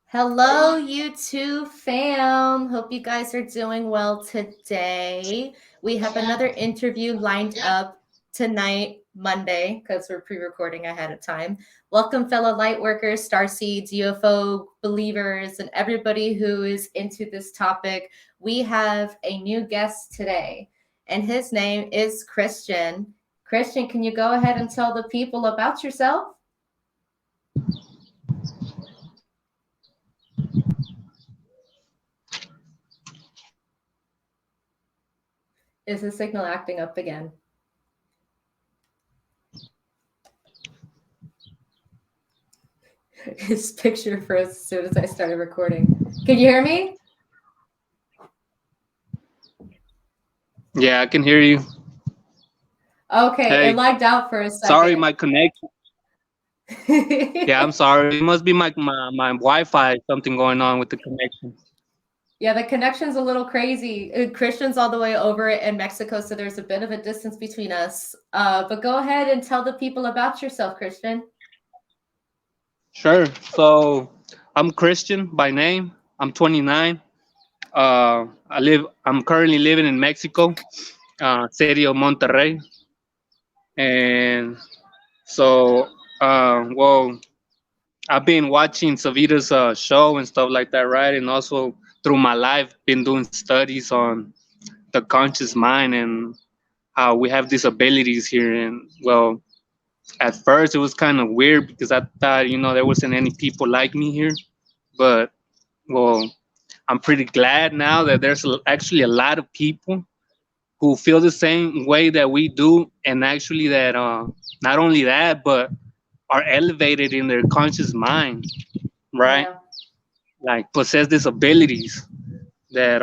Hello, YouTube fam. Hope you guys are doing well today. We have another interview lined up tonight, Monday, because we're pre recording ahead of time. Welcome, fellow lightworkers, starseeds, UFO believers, and everybody who is into this topic. We have a new guest today, and his name is Cristian. Cristian, can you go ahead and tell the people about yourself? Is the signal acting up again? His picture froze as soon as I started recording. Can you hear me? Yeah, I can hear you. Okay, it Hey, lagged out for a sorry, second. my connection. Yeah, I'm sorry. It must be my Wi-Fi. Something going on with the connection. Yeah, the connection's a little crazy. Christian's all the way over in Mexico, so there's a bit of a distance between us. But go ahead and tell the people about yourself, Cristian. Sure. So I'm Christian by name. I'm 29. I'm currently living in Mexico, city of Monterrey, and so well, I've been watching Savita's show and stuff like that, right? And also through my life, been doing studies on the conscious mind and how we have these abilities here. And well, at first it was kind of weird because I thought, there wasn't any people like me here. But well, I'm pretty glad now that there's actually a lot of people who feel the same way that we do, and actually that not only that, but are elevated in their conscious mind, right? Yeah. Like possess these abilities that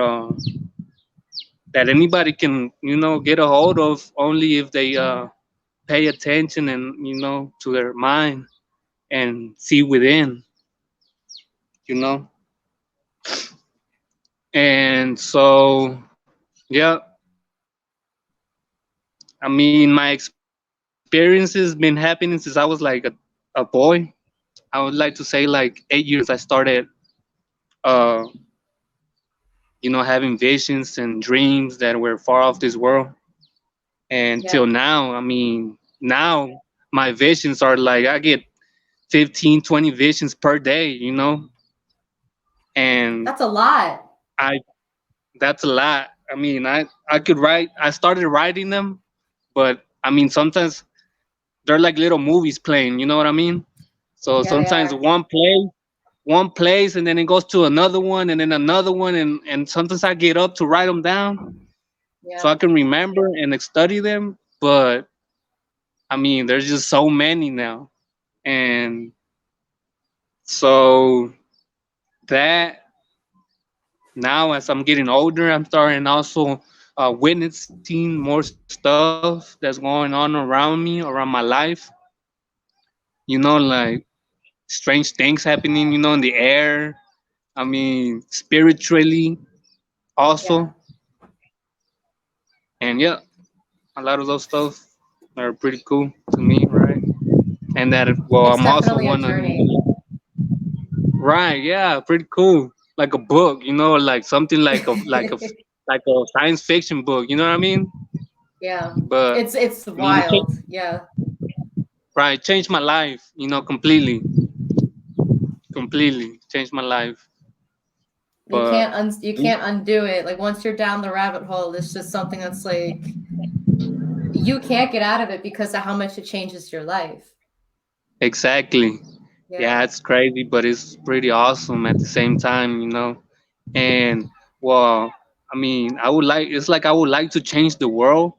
that anybody can, get a hold of only if they pay attention and to their mind and see within, you know. And so yeah, I mean, my experience has been happening since I was like a boy. I would like to say like 8 years ago since I started uh having visions and dreams that were far off this world. And Yeah. till now, I mean, now my visions are like I get 15, 20 visions per day, and That's a lot. I that's a lot. I mean, I could write. I started writing them, but I mean, sometimes they're like little movies playing. You know what I mean? So Yeah, they sometimes are. one plays, and then it goes to another one, and then another one, and sometimes I get up to write them down so I Yeah. can remember and study them. But I mean, there's just so many now, and so that now as I'm getting older, I'm starting also witnessing more stuff that's going on around me, around my life. Like strange things happening, in the air. I mean, spiritually Yeah. also, and yeah, a lot of those stuff are pretty cool to me, right? And that, well, It's I'm also definitely a one of, journey. right? Yeah, pretty cool, like a book, like something like a science fiction book. You know what I mean? Yeah. But It's I mean, wild. Yeah. right, changed my life, completely, completely changed my life. But You can't undo it. Like once you're down the rabbit hole, it's just something that's like you can't get out of it because of how much it changes your life. exactly, Yeah. yeah, it's crazy, but it's pretty awesome at the same time. And well, I mean, it's like I would like to change the world,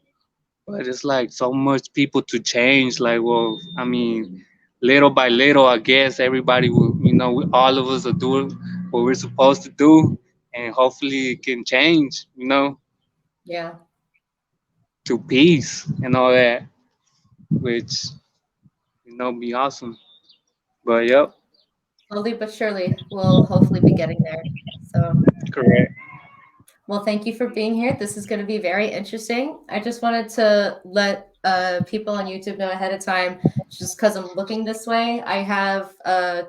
but it's like so much people to change. Like, well, I mean, little by little, I guess everybody will, all of us are doing what we're supposed to do, and hopefully it can change, Yeah. to peace and all that, which, be awesome. But yep, Slowly but surely, we'll hopefully be getting there. So, correct. well, thank you for being here. This is going to be very interesting. I just wanted to let people on YouTube know ahead of time, just because I'm looking this way. I have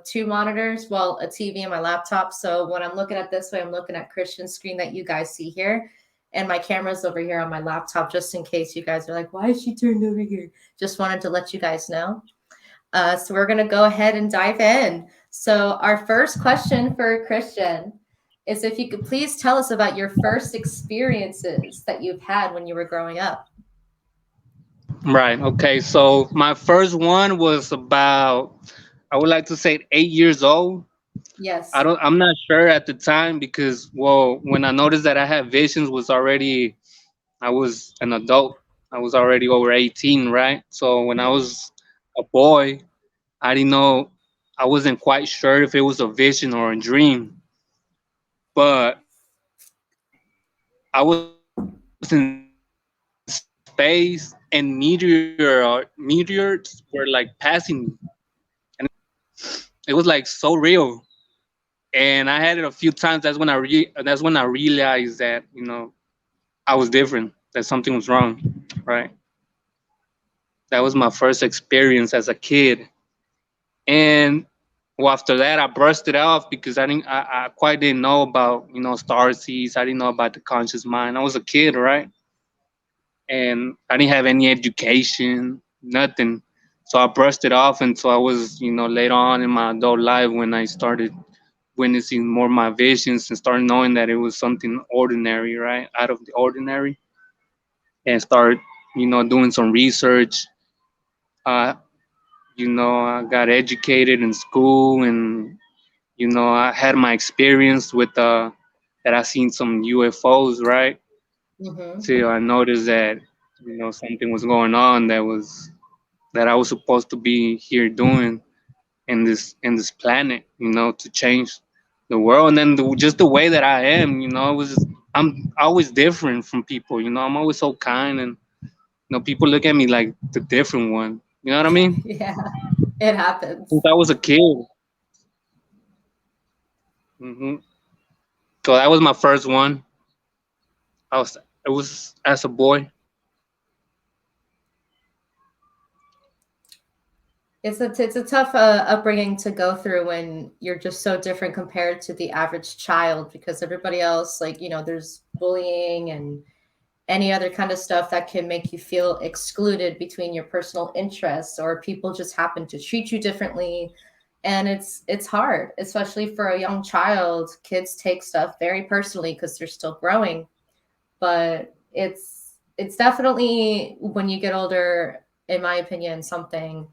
two monitors, well, a TV and my laptop. So when I'm looking at this way, I'm looking at Christian's screen that you guys see here. And my camera's over here on my laptop, just in case you guys are like, why is she turned over here? Just wanted to let you guys know. So we're going to go ahead and dive in. So our first question for Christian is if you could please tell us about your first experiences that you've had when you were growing up. Right. Okay. So my first one was about, I would like to say 8 years old. Yes. I'm not sure at the time because, well, when I noticed that I had visions was already, I was an adult. I was already over 18, right? So when I Mm-hmm. was a boy, I didn't know, I wasn't quite sure if it was a vision or a dream. But I was in space and meteors were like passing me. And it was like so real. And I had it a few times. That's when I realized that, I was different, that something was wrong, right? That was my first experience as a kid. And well, after that, I brushed it off because I quite didn't know about, star seeds. I didn't know about the conscious mind. I was a kid, right? And I didn't have any education, nothing. So I brushed it off until I was, later on in my adult life when I started witnessing more of my visions and started knowing that it was something ordinary, right? Out of the ordinary. And start, doing some research. Uh, I got educated in school and, I had my experience with that I seen some UFOs, right? Mm-hmm. Till I noticed that, something was going on that I was supposed to be here doing in this planet, to change the world. And then just the way that I am, I'm always different from people. I'm always so kind, and people look at me like the different one. You know what I mean? Yeah, it happens. Since I was a kid. hmm So that was my first one. It was as a boy. It's a tough upbringing to go through when you're just so different compared to the average child because everybody else, like, there's bullying and any other kind of stuff that can make you feel excluded between your personal interests, or people just happen to treat you differently. And it's hard, especially for a young child. Kids take stuff very personally because they're still growing. But it's definitely, when you get older, in my opinion, something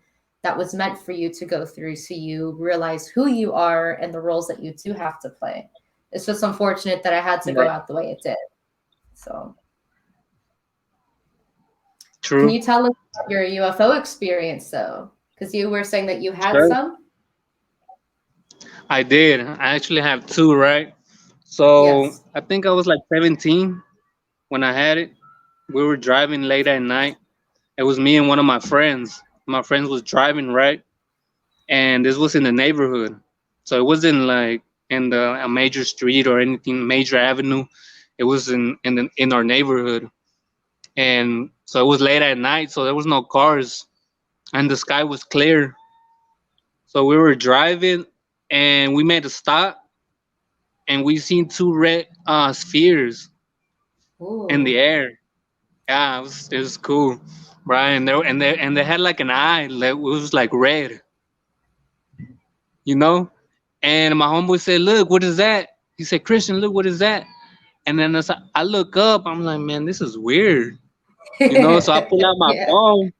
that was meant for you to go through, so you realize who you are and the roles that you do have to play. It's just unfortunate that I had to go Right. out the way it did. So can True. you tell us about your UFO experience, though? Because you were saying that you had Sure. some. I did. I actually have two, right? So Yes. I think I was like 17 when I had it. We were driving late at night. It was me and one of my friends. My friends was driving, right? And this was in the neighborhood. So it wasn't like in a major street or anything, major avenue. It was in our neighborhood. And so it was late at night, so there was no cars and the sky was clear. So we were driving and we made a stop and we seen two red spheres in the Ooh. air. Yeah, it was cool, right? And they had like an eye, like it was like red, you know. And my homeboy said, "Look, what is that?" He said, "Christian, look, what is that?" And then as I look up, I'm like, "Man, this is weird," you know. So I pull out my Yeah. phone.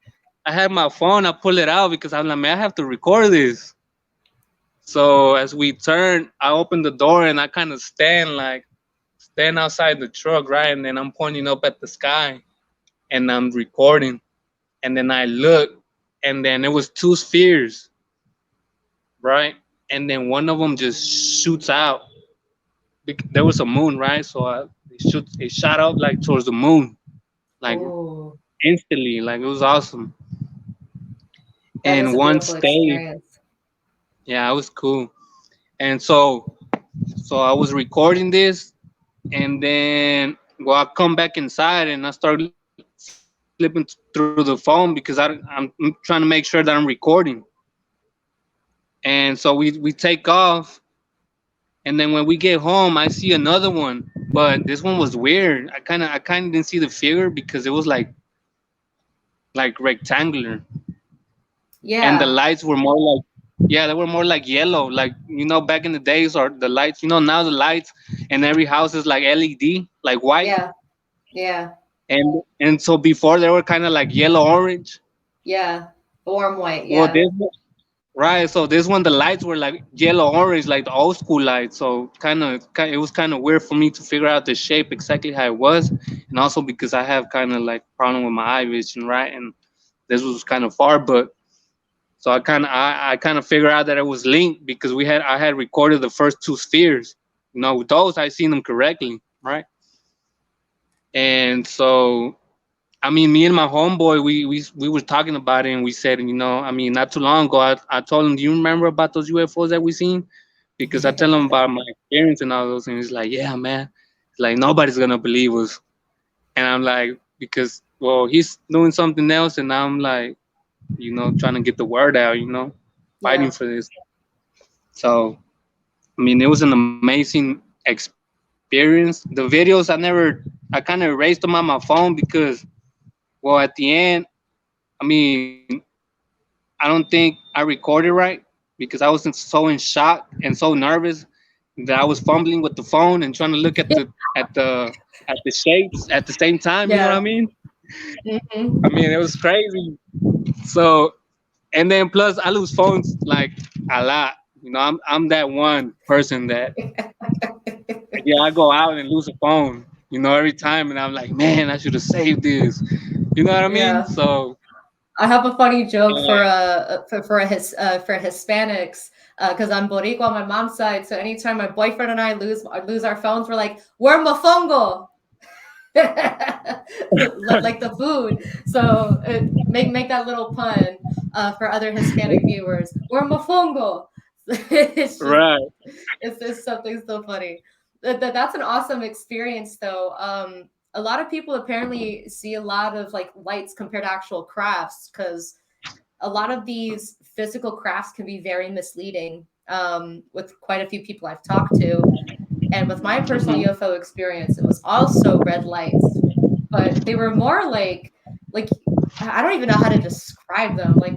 I had my phone. I pull it out because I'm like, "Man, I have to record this." So as we turn, I open the door and I kind of stand outside the truck, right? And then I'm pointing up at the sky and I'm recording. And then I look, and then it was two spheres, right? And then one of them just shoots out. There was a moon, right? So it shot out like towards the moon, like Ooh. instantly, like it was awesome. That is And a one beautiful stayed. experience. Yeah, it was cool. And so I was recording this, and then well, I come back inside and I start seeing flipping through the phone because I'm trying to make sure that I'm recording. And so we take off, and then when we get home, I see another one, but this one was weird. I kind of didn't see the figure because it was like rectangular, and the Yeah. lights were more like, yeah, they were more like yellow, like back in the days, or the lights, now the lights in every house is like LED, like white, Yeah. Yeah. and so before they were kind of like yellow orange. Yeah. Warm white. Well, Yeah. this one, right, so this one the lights were like yellow orange, like the old school lights. So it was kind of weird for me to figure out the shape exactly how it was, and also because I have kind of like problem with my eye vision, right, and this was kind of far, but so I kind of figured out that it was linked because I had recorded the first two spheres. With those I seen them correctly, right? And so I mean, me and my homeboy, we were talking about it, and we said, I mean, not too long ago, I told him, do you remember about those UFOs that we seen? Because I tell him about my experience and all those, and he's like, yeah, man, it's like nobody's gonna believe us. And I'm like, because well, he's doing something else, and I'm like, trying to get the word out, fighting Yeah. for this. So, I mean, it was an amazing experience. The videos, I kind of erased them on my phone because, well, at the end, I mean, I don't think I recorded right because I was so in shock and so nervous that I was fumbling with the phone and trying to look at the shapes at the same time. You know what I Yeah. mean? I Hmm. mean, it was crazy. So, and then plus I lose phones like a lot. I'm that one person that, yeah, I go out and lose a phone. Every time, and I'm like, man, I should have saved this. You know what I mean? Yeah. So, I have a funny joke uh, for Hispanics because I'm Boricua on my mom's side. So anytime my boyfriend and I lose our phones, we're like, "We're mofongo," like the food. So make that little pun for other Hispanic viewers. We're mofongo. It's just right. it's something so funny. That's an awesome experience, though. A lot of people apparently see a lot of like lights compared to actual crafts because a lot of these physical crafts can be very misleading. With quite a few people I've talked to, and with my personal Hmm. UFO experience, it was also red lights, but they were more like I don't even know how to describe them. Like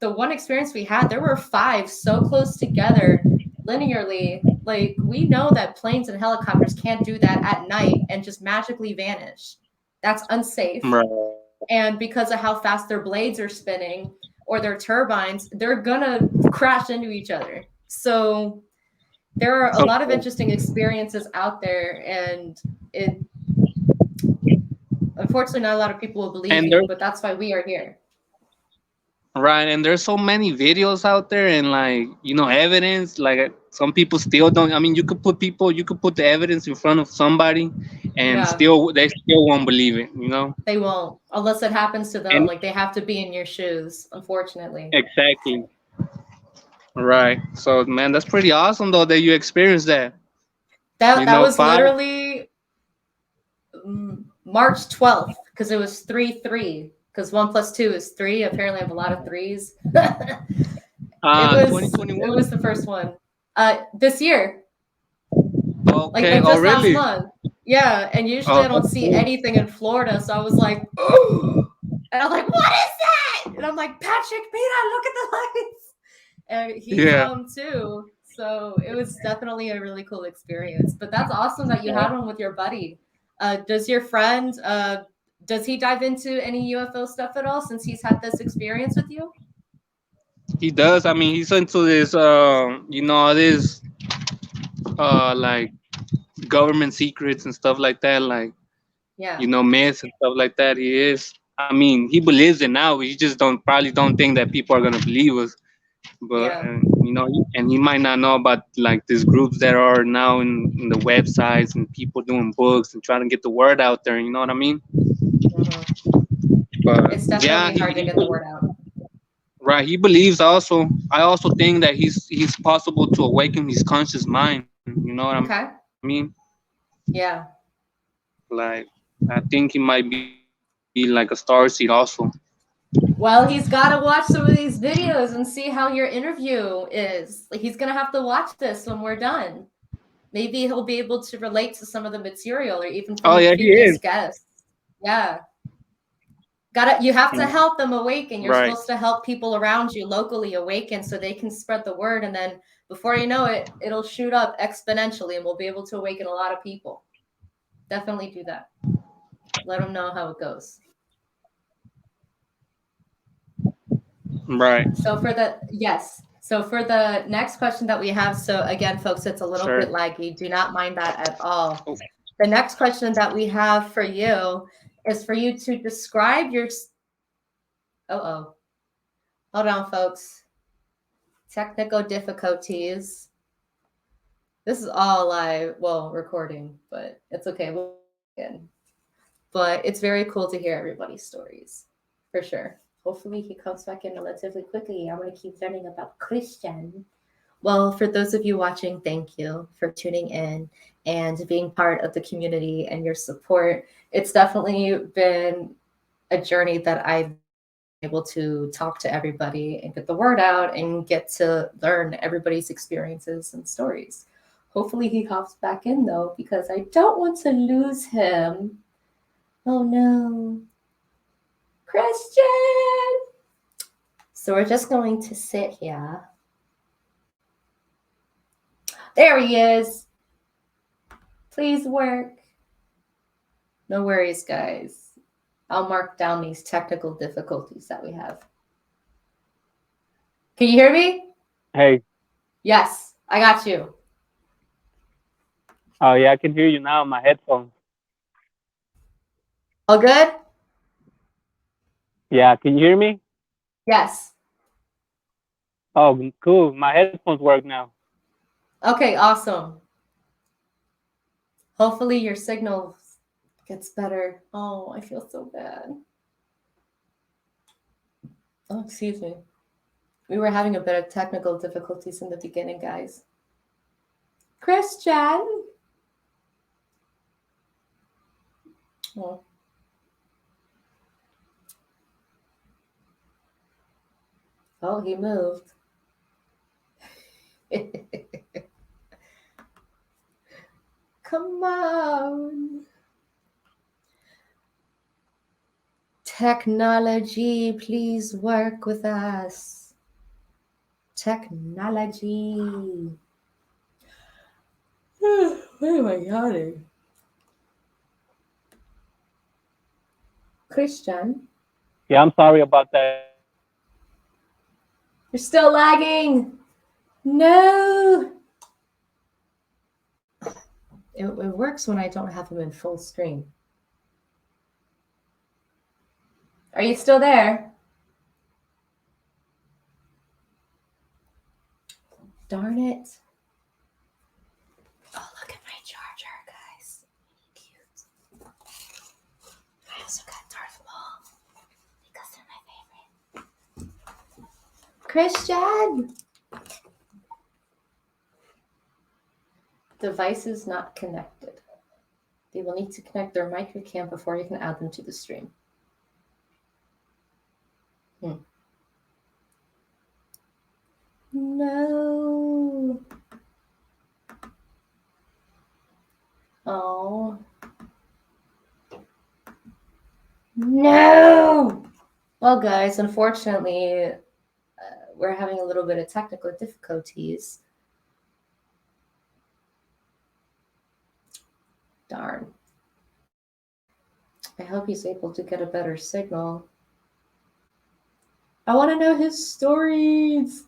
the one experience we had, there were five so close together linearly. Like we know that planes and helicopters can't do that at night and just magically vanish. That's unsafe. Right. And because of how fast their blades are spinning or their turbines, they're gonna crash into each other. So there are a lot of Okay. interesting experiences out there, and it unfortunately not a lot of people will believe And you, there's but that's why we are here. right, and there's so many videos out there, and like evidence. Like some people still don't. I mean, you could put the evidence in front of somebody, and Yeah, still they still won't believe it. they won't unless it happens to them. And Like they have to be in your shoes, unfortunately. exactly. Right. So man, that's pretty awesome though that you experienced that. That was Five. literally March 12th because it was 3-3 because 1 + 2 is 3. Apparently I have a lot of threes. it was it 2021. was the first one this year, like Okay. like Oh just last really? month. Yeah, and usually Oh, I don't that's see cool. anything in Florida, so I was like, oh, and I'm like, what is that? And I'm like, Patrick, Mira, look at the lights. And he Yeah. saw them too. So it was definitely a really cool experience. But that's awesome that you had one with your buddy. Does your friend does he dive into any UFO stuff at all since he's had this experience with you? He does. I mean, he's into this. All this like government secrets and stuff like that. Like Yeah, myths and stuff like that. He is. I mean, he believes it now. He just don't think that people are gonna believe us. But yeah. and he might not know about like these groups that are now in the websites and people doing books and trying to get the word out there. You know what I mean? Hmm. But It's yeah, definitely hard to get the word out. right. He believes also. I also think that he's possible to awaken his conscious mind. You know what I mean? Okay. Yeah. Like I think he might be able to do that. be like a Starseed also. Well, he's got to watch some of these videos and see how your interview is. Like, he's going to have to watch this when we're done. Maybe he'll be able to relate to some of the material or even from Oh the yeah, he previous is. guests. Yeah. You have to help them awaken. You're Right. supposed to help people around you locally awaken so they can spread the word. And then before you know it, it'll shoot up exponentially and we'll be able to awaken a lot of people. Definitely do that. Let them know how it goes. Right. So for the next question that we have, so again, folks, it's a little Sure. bit laggy. Do not mind that at all. Oh. The next question that we have for you is for you to describe your. Hold on, folks. Technical difficulties. This is all live, well, recording, but it's okay. But it's very cool to hear everybody's stories, for sure. Hopefully he comes back in relatively quickly. I want to keep learning about Cristian. Well, for those of you watching, thank you for tuning in and being part of the community and your support. It's definitely been a journey that I've been able to talk to everybody and get the word out and get to learn everybody's experiences and stories. Hopefully he hops back in though, because I don't want to lose him. Oh no. Cristian! So we're just going to sit here. There he is. Please work. No worries, guys. I'll mark down these technical difficulties that we have. Can you hear me? Hey. Yes, I got you. Oh yeah, I can hear you now on my headphones. All good? Yeah, can you hear me? Yes. Oh, cool. My headphones work now. Okay, awesome. Hopefully your signal gets better. Oh, I feel so bad. Oh, excuse me. We were having a bit of technical difficulties in the beginning, guys. Cristian. Oh. Oh, he moved. Come on. Technology, please work with us. Technology. Where am I yawning? Cristian. Yeah, I'm sorry about that. You're still lagging. No. It works when I don't have him in full screen. Are you still there? Darn it. Oh, look at my charger, guys. Cute. I also got Darth Maul because they're my favorite. Cristian! Devices not connected. They will need to connect their microcam before you can add them to the stream. No. Oh. No. Well, guys, unfortunately, we're having a little bit of technical difficulties. Darn. I hope he's able to get a better signal. I want to know his stories.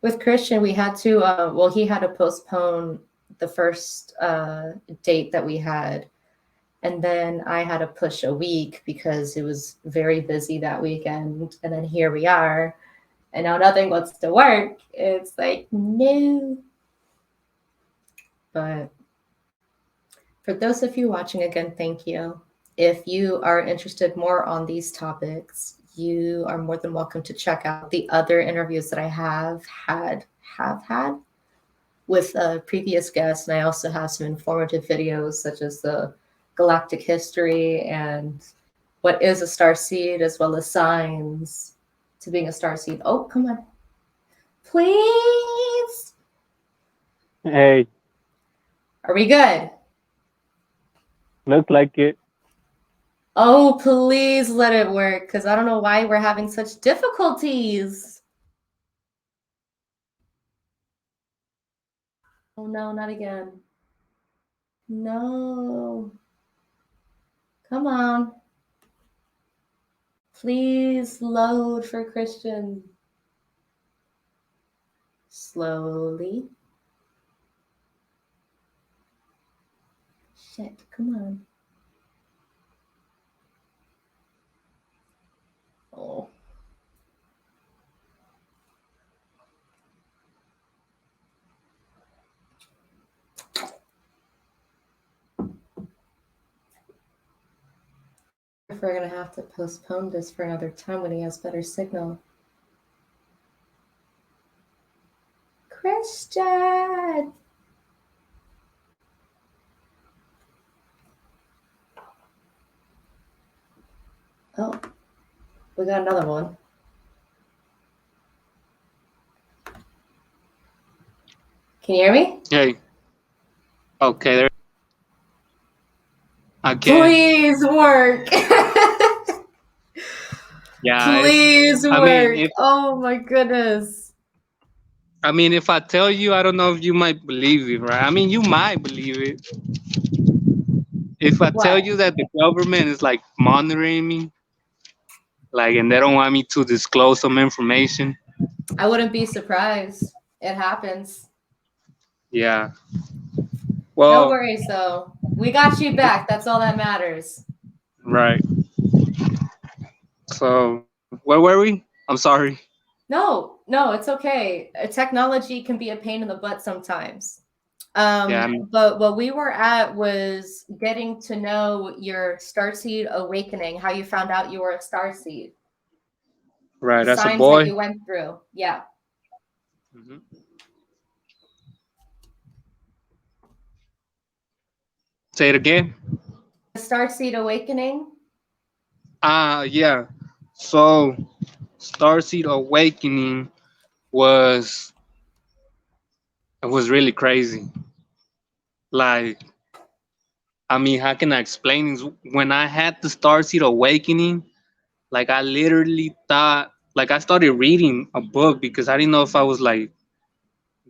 With Cristian, we had to, he had to postpone the first date that we had. And then I had to push a week because it was very busy that weekend. And then here we are. And now nothing wants to work. It's like, no. But for those of you watching, again, thank you. If you are interested more on these topics, you are more than welcome to check out the other interviews that I have had with previous guests. And I also have some informative videos such as the galactic history and what is a star seed as well as signs to being a star seed. Oh, come on. Please. Hey, Are we good? looks like it. Oh, please let it work because I don't know why we're having such difficulties. Oh, no, not again. No. Come on. Please load for Christian. Slowly. Shit, come on. Oh. If we're gonna have to postpone this for another time when he has better signal. Christian! Oh, we got another one. Can you hear me? Hey. Okay, there again. Please work. Yeah, it's. Please I mean, work. if Oh my goodness. if I tell you, I don't know if you might believe it, right? I mean, you might believe it. If I tell What? you that the government is like monitoring me, like, and they don't want me to disclose some information. I wouldn't be surprised. It happens. Yeah. No Well, worries though. We got you back. That's all that matters. right. So where were we? I'm sorry. No, no, it's okay. Technology can be a pain in the butt sometimes. Yeah. But what we were at was getting to know your starseed awakening, how you found out you were a starseed, Right. the That's a signs that boy. you went through. Yeah. Hmm. Say it again. The starseed awakening. Yeah. So Starseed Awakening was it was really crazy. Like, I mean, how can I explain this? When I had the Starseed Awakening, like I literally thought, like I started reading a book because I didn't know if I was like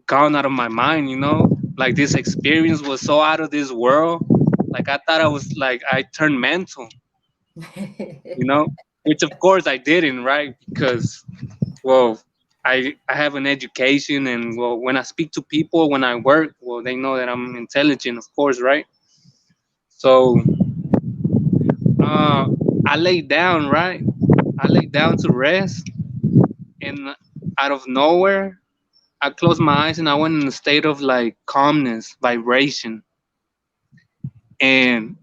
gone out of my mind, you know? Like this experience was so out of this world. Like I thought I was like I turned mental, you know? Which of course I didn't, right? Because well, I have an education and well when I speak to people when I work, well they know that I'm intelligent, of course, right? So uh I laid down, right? I laid down to rest and out of nowhere I closed my eyes and I went in a state of like calmness, vibration, and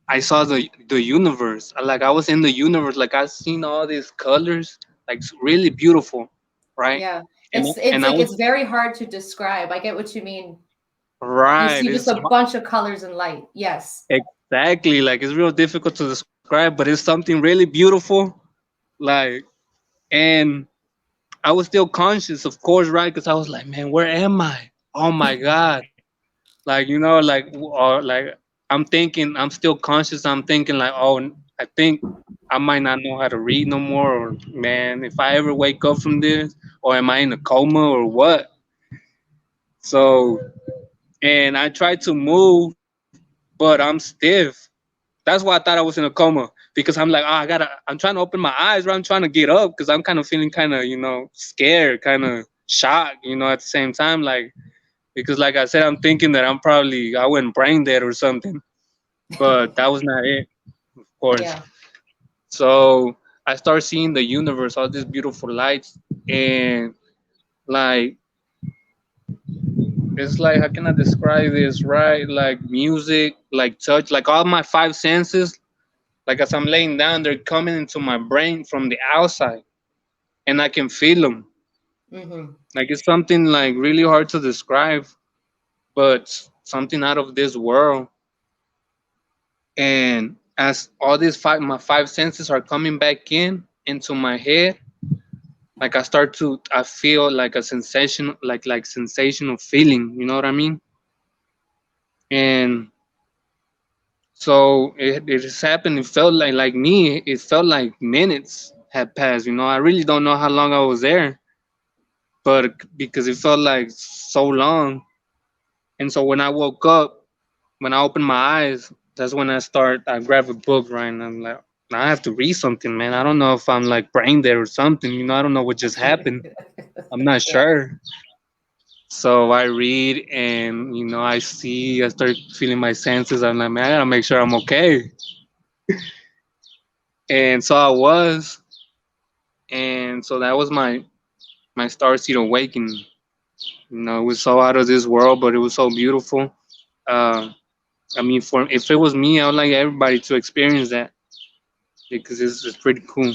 I saw the universe. Like I was in the universe. Like I seen all these colors, like it's really beautiful, right? Yeah. And It's and I like was it's very hard to describe. I get what you mean. You right. see just It's a bunch of colors and light. Yes. exactly like it's real difficult to describe, but it's something really beautiful. Like, and I was still conscious, of course, right? Because I was like, man, where am I? Oh my god! Like like I'm thinking I'm still conscious. I'm thinking like, oh, I think I might not know how to read no more, or man, if I ever wake up from this, or am I in a coma or what? So, and I tried to move, but I'm stiff. That's why I thought I was in a coma because I'm like, oh, I'm trying to open my eyes, right? I'm trying to get up because I'm kind of feeling kind of, scared, kind of shocked, at the same time, like because like I said, I'm thinking that I went brain dead or something, but that was not it, of course. Yeah. So I start seeing the universe, all these beautiful lights, and like it's like how can I describe this, right? Like music, like touch, like all my five senses. Like as I'm laying down, they're coming into my brain from the outside, and I can feel them. Mm-hmm. Like it's something like really hard to describe, but something out of this world. And as all these my five senses are coming back into my head, like I feel like a sensation, like sensational feeling, you know what I mean? And so it just happened. It felt like me. It felt like minutes had passed. You know, I really don't know how long I was there, but because it felt like so long. And so when I woke up, when I opened my eyes, that's when I grab a book, right? And I'm like, I have to read something, man. I don't know if I'm like brain dead or something. You know, I don't know what just happened. I'm not Yeah. sure. So I read and, I start feeling my senses. I'm like, man, I gotta make sure I'm okay. And so I was. And so that was my starseed awakening. You know, it was so out of this world, but it was so beautiful. Uh, I mean, for if it was me, I would like everybody to experience that because it's pretty cool.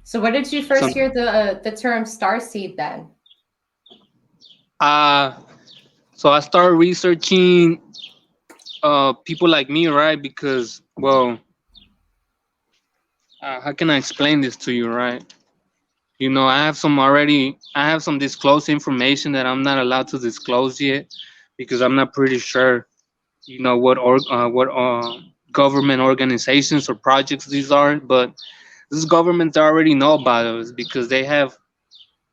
So where did you So, first hear the term starseed then? uh, so I started researching people like me, right? Because, well, how can I explain this to you, right? You know, I have some disclosed information that I'm not allowed to disclose yet because I'm not pretty sure, what government organizations or projects these are. But these governments already know about us because they have.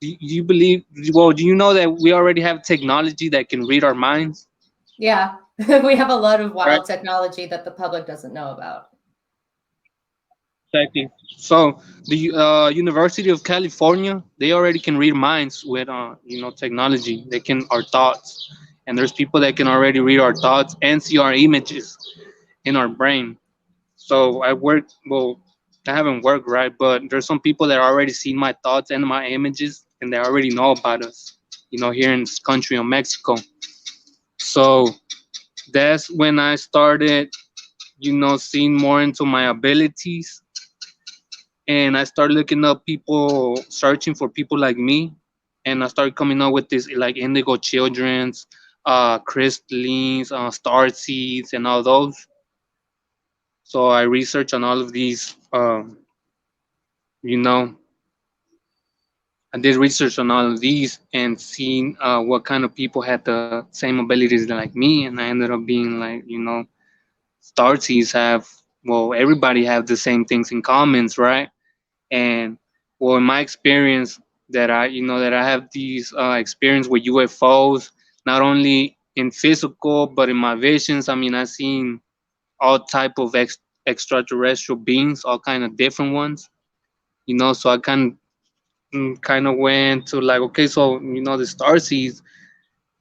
Do you believe? Well, do you know that we already have technology that can read our minds? Yeah, we have a lot of Right. wild technology that the public doesn't know about. Exactly. So the University of California, they already can read minds with technology. They can our thoughts, and there's people that can already read our thoughts and see our images in our brain. So I haven't worked, right, but there's some people that already seen my thoughts and my images, and they already know about us. You know, here in this country of Mexico. So that's when I started, seeing more into my abilities, and I started looking up people, searching for people like me, and I started coming up with this like Indigo Children's, Crystallines, Star Seeds, and all those. So I researched on all of these. You know, I did research on all of these and seen what kind of people had the same abilities like me, and I ended up being like, Star Seeds have. Well, everybody have the same things in commons, right? And well, in my experience, that I have these experience with UFOs, not only in physical but in my visions. I mean, I've seen all type of extraterrestrial beings, all kind of different ones. So I kind of went to like, okay, so the star seeds,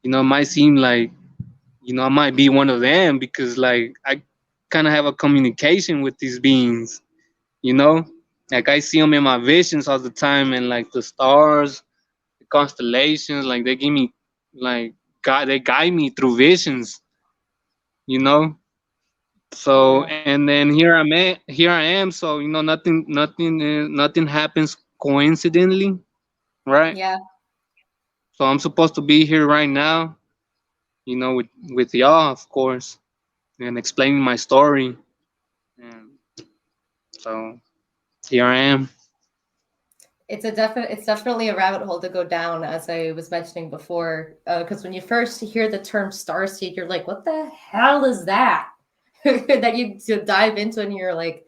it might seem like I might be one of them because like I kind of have a communication with these beings, you know like I see them in my visions all the time, and like the stars, the constellations, like they give me like they guide me through visions, you know so Yeah, and then here I am, so nothing happens coincidentally, right? yeah. So I'm supposed to be here right now, with y'all, of course, and explaining my story, and so here I am. It's definitely a rabbit hole to go down, as I was mentioning before. Because when you first hear the term starseed, you're like, "What the hell is that?" That you to dive into, and you're like,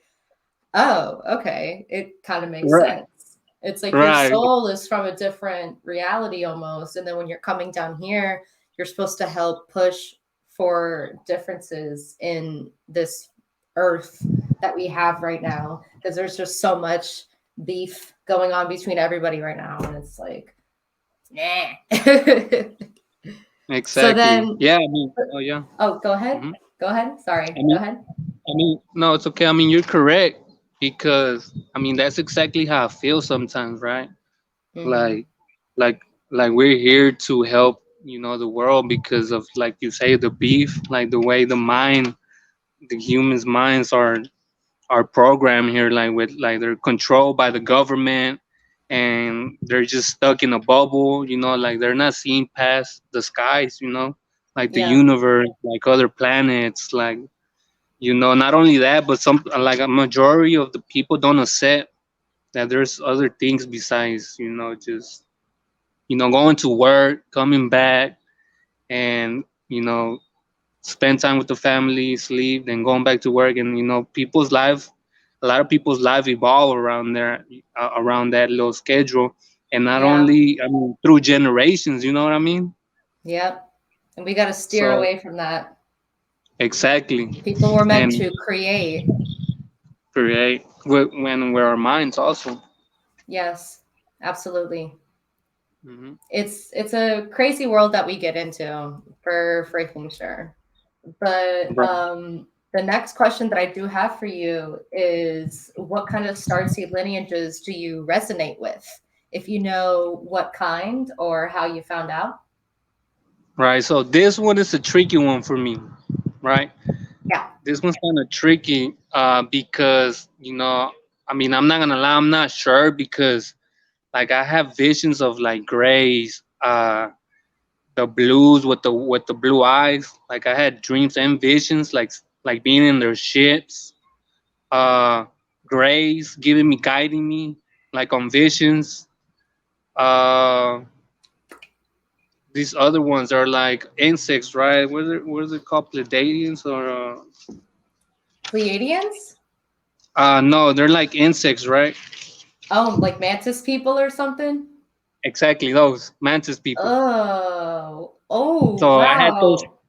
"Oh, okay, it kind of makes Right. sense." It's like your Right. soul is from a different reality almost, and then when you're coming down here, you're supposed to help push for differences in this earth that we have right now, because there's just so much beef going on between everybody right now, and it's like, nah. So Exactly. then, Yeah. I mean. Oh yeah. oh, go ahead. Hmm. Go ahead. Sorry. I Go mean. ahead. No, it's okay. I mean, you're correct because I mean that's exactly how I feel sometimes, right? Hmm. Like, like, like we're here to help, the world because of, like you say, the beef, like the way the humans' minds are programmed here, like with like they're controlled by the government, and they're just stuck in a bubble, like they're not seeing past the skies, like the Yeah. universe, like other planets, like. Not only that, but some like a majority of the people don't accept that there's other things besides just going to work, coming back, and spend time with the family, sleep, then going back to work, and people's life, a lot of people's life evolve around there, around that little schedule, and not Yeah. only through generations. You know what I mean? Yep. And we got to steer So away from that. exactly, People were meant and to create. create when we're our minds also. Yes, absolutely. Hmm. It's a crazy world that we get into for freaking sure. But Right. the next question that I do have for you is what kind of starseed lineages do you resonate with? If you know what kind or how you found out. Right. So this one is a tricky one for me. Right. Yeah. This one's kind of tricky because I mean, I'm not gonna lie, I'm not sure because like I have visions of like grays, the blues with the blue eyes. Like I had dreams and visions, like being in their ships. Uh, grays giving me, guiding me, like on visions. Uh, these other ones are like insects, right? What is it called? Pleiadians or Pleiadians? no, they're like insects, right? Oh, like mantis people or something? Exactly, those mantis people. Oh. Oh, So I had those. wow.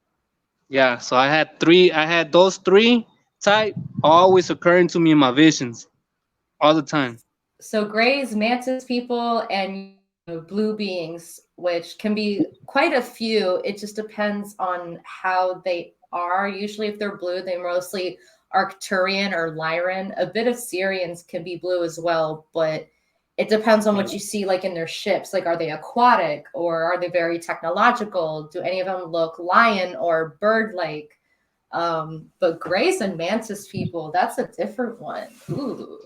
Yeah, so I had three. I had those three type always occurring to me in my visions all the time. So grays, mantis people, and blue beings, which can be quite a few. It just depends on how they are. Usually, if they're blue, they're mostly Arcturian or Lyran. A bit of Syrians can be blue as well, but it depends on what you see, like in their ships. Like, are they aquatic or are they very technological? Do any of them look lion or bird-like? But grays and mantis people, that's a different one. Ooh.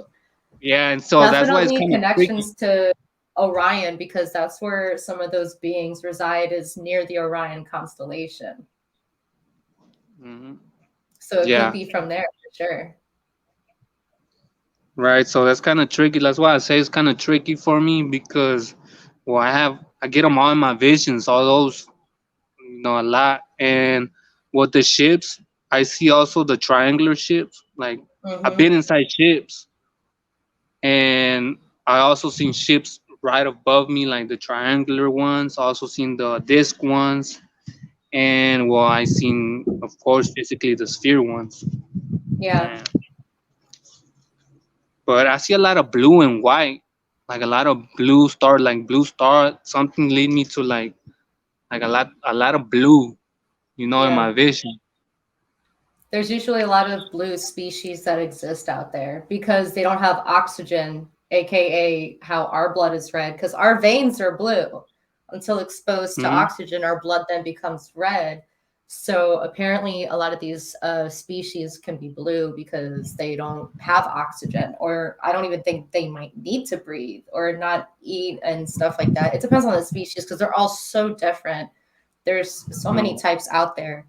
Yeah, and so that's why it's Definitely kind of tricky. connections to Orion because that's where some of those beings reside is near the Orion constellation. Hmm. So it could Yeah, be from there for sure. right. So that's kind of tricky. That's why I say it's kind of tricky for me because, well, I get them all in my visions, all those, a lot. And with the ships, I see also the triangular ships. Like I've been Mm-hmm. inside ships, and I also seen ships right above me, like the triangular ones. I also seen the disc ones, and well, I seen, of course, physically the sphere ones. Yeah. And, but I see a lot of blue and white, like a lot of blue star, like blue star. Something lead me to like a lot of blue, in Yeah. my vision. There's usually a lot of blue species that exist out there because they don't have oxygen, aka how our blood is red, because our veins are blue. Until exposed to Hmm. oxygen, our blood then becomes red. So apparently, a lot of these species can be blue because they don't have oxygen, or I don't even think they might need to breathe or not eat and stuff like that. It depends on the species because they're all so different. There's so many types out there.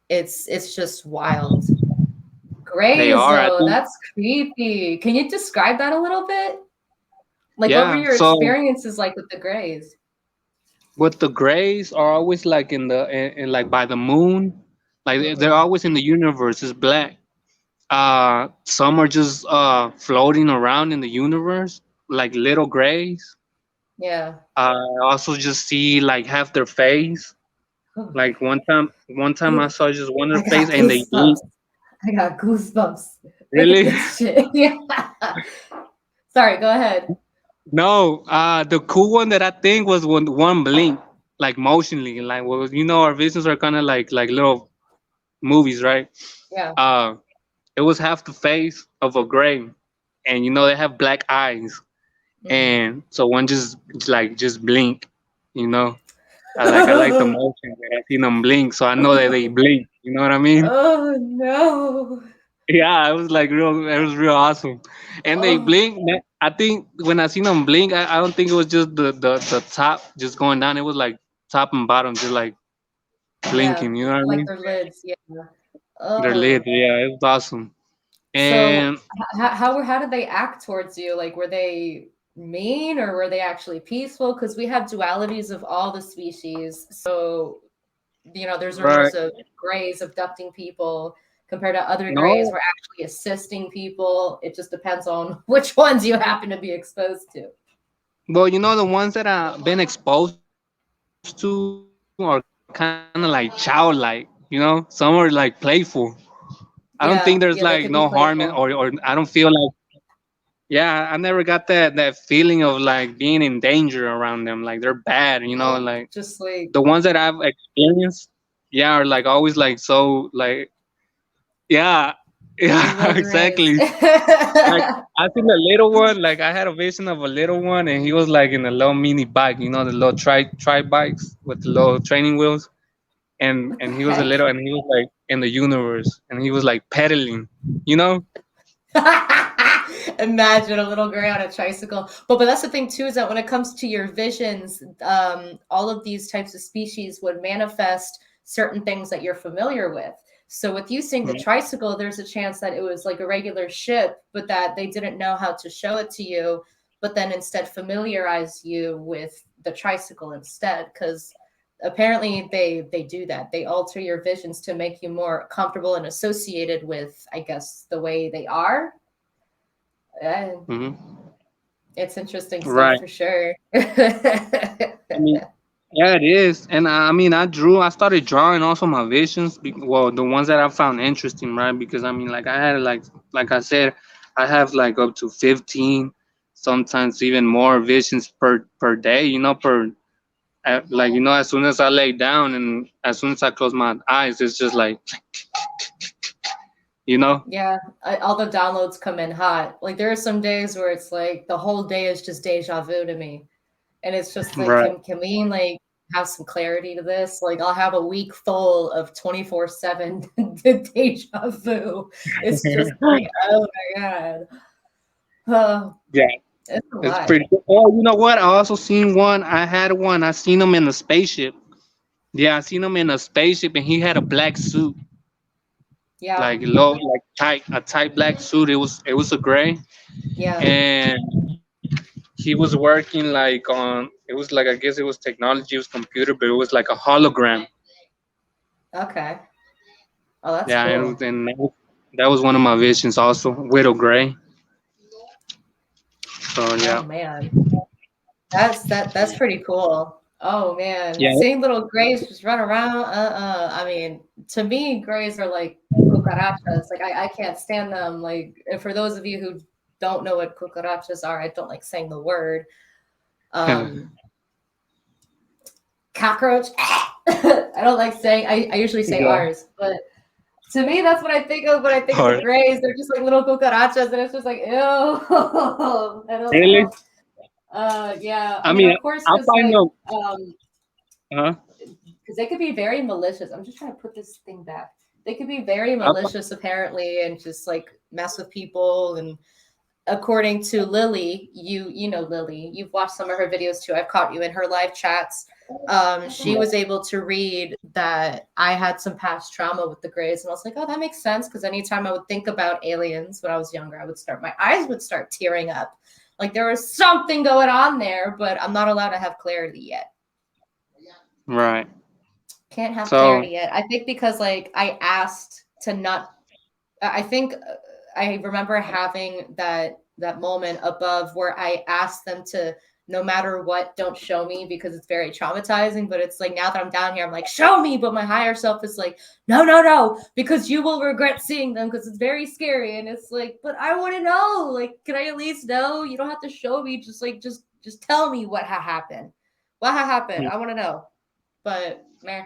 It's just wild. They Grays, are, I though, think. that's creepy. Can you describe that a little bit? Like, what were Yeah. your So, experiences like with the grays? but the grays are always like in like by the moon, like they're Hmm. always in the universe. It's black. Some are just floating around in the universe, like little grays. Yeah. I also just see like half their face. Oh, Like one time I ooh, saw just one of I their face, got and they goosebumps. blink. I got goosebumps. Look at Really? this shit. Yeah. Sorry, go ahead. No. The cool one that I think was when one blink, like motionly, like our visions are kind of like little movies, right? Yeah. Uh, it was half the face of a gray, and they have black eyes, Mm. and so one just blink, you know. I like the motion that I seen them blink, so I know that they blink. You know what I mean? Oh no. Yeah, it was like real. It was real awesome, and they Oh blink. I think when I seen them blink, I don't think it was just the top just going down. It was like top and bottom just like yeah. blinking. You know what I Like mean? their lids. Yeah. They're lit. Oh, Yeah, it was awesome. so And how did they act towards you? Like, were they mean or were they actually peaceful? Because we have dualities of all the species. So, there's rumors right, of grays abducting people compared to other grays no, who are actually assisting people. It just depends on which ones you happen to be exposed to. well, the ones that I've been exposed to are kind of like childlike. Some are like playful. I don't think there's like no harm Yeah, or yeah, they I could don't be feel like, playful. yeah, I never got that feeling of like being in danger around them. Like they're bad, like Just the like ones that I've experienced, yeah, are like always like so like, yeah, we yeah, love grays. exactly. Like I seen a little one, like I had a vision of a little one, and he was like in a little mini bike, the little tri bikes with the little training wheels, and What the he was a heck? little, and he was like in the universe, and he was like pedaling, you know? Imagine a little gray on a tricycle. But that's the thing too, is that when it comes to your visions, all of these types of species would manifest certain things that you're familiar with. So with you seeing the Mhm. tricycle, there's a chance that it was like a regular ship, but that they didn't know how to show it to you, but then instead familiarize you with the tricycle instead, because apparently they do that. They alter your visions to make you more comfortable and associated with, I guess, the way they are. uh, Mhm. it's interesting stuff Right. for sure. I mean, yeah, it is. And I mean, I started drawing also my visions. Well, the ones that I found interesting, right? Because I mean, like I had like I said, I have like up to 15, sometimes even more visions per day. Like as soon as I lay down and as soon as I close my eyes, it's just like, you know. Yeah, all the downloads come in hot. Like there are some days where it's like the whole day is just deja vu to me, and it's just like, Right. can we like have some clarity to this? Like I'll have a week full of 24/7 deja vu. It's just like, oh my god, oh, Yeah, it's a it's lot. pretty cool. Oh, you know what? I also seen one. I had one. I seen him in a spaceship. Yeah, I seen him in a spaceship, and he had a black suit, Yeah, like low, like a tight black suit. It was a gray, yeah, and he was working like on. It was like, I guess it was technology, it was computer, but it was like a hologram. okay. Oh, that's Yeah, cool. and that was one of my visions also, Widow Gray. So Oh yeah, man. That's pretty cool. Oh man, yeah, seeing little grays just run around. I mean, to me, grays are like cucarachas. Like I can't stand them. Like, and for those of you who don't know what cucarachas are, I don't like saying the word. Um, cockroach. I don't like saying. I usually say yeah. ours, but to me, that's what I think of when I think of the Or grays. They're just like little cucarachas, and it's just like, ew. I don't really, know. Yeah. I I mean, mean, of course, I because find like, them. Huh? because they could be very malicious. I'm just trying to put this thing back. They could be very I, malicious, apparently, and just like mess with people. And according to Lily, you know Lily, you've watched some of her videos too. I've caught you in her live chats. She was able to read that I had some past trauma with the Greys, and I was like, oh, that makes sense. Because anytime I would think about aliens when I was younger, my eyes would start tearing up. Like there was something going on there, but I'm not allowed to have clarity yet. right. Can't have So clarity yet. I think because like I asked to not. I think I remember having that moment above where I asked them to, no matter what, don't show me because it's very traumatizing. But it's like now that I'm down here, I'm like, show me. But my higher self is like, no, no, no, because you will regret seeing them because it's very scary. And it's like, but I want to know. Like, can I at least know? You don't have to show me. Just like just tell me what happened. What happened? I want to know. But man,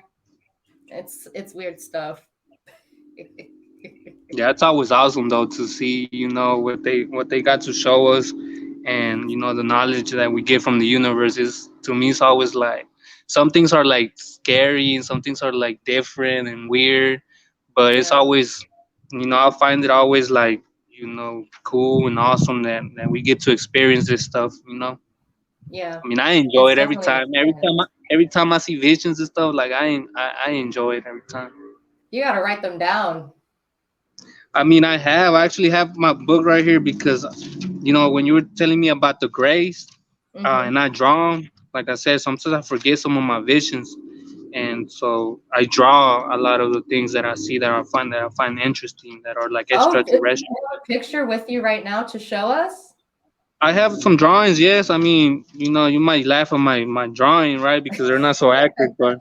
it's weird stuff. yeah, it's always awesome though to see, what they got to show us, and the knowledge that we get from the universe is, to me, it's always like some things are like scary and some things are like different and weird, but it's Yeah, always, I find it always like, cool and awesome that we get to experience this stuff. yeah. I mean, I enjoy It's it every definitely time. experience. Every time I see visions and stuff, like I enjoy it every time. You got to write them down. I mean, I actually have my book right here because, when you were telling me about the grays, and Mm-hmm. I draw 'em, like I said, sometimes I forget some of my visions, and so I draw a lot of the things that I see that I find interesting that are like Oh, do you extraterrestrial. have a picture with you right now to show us? I have some drawings, yes. I mean, you might laugh at my drawing, right? Because they're not so accurate, but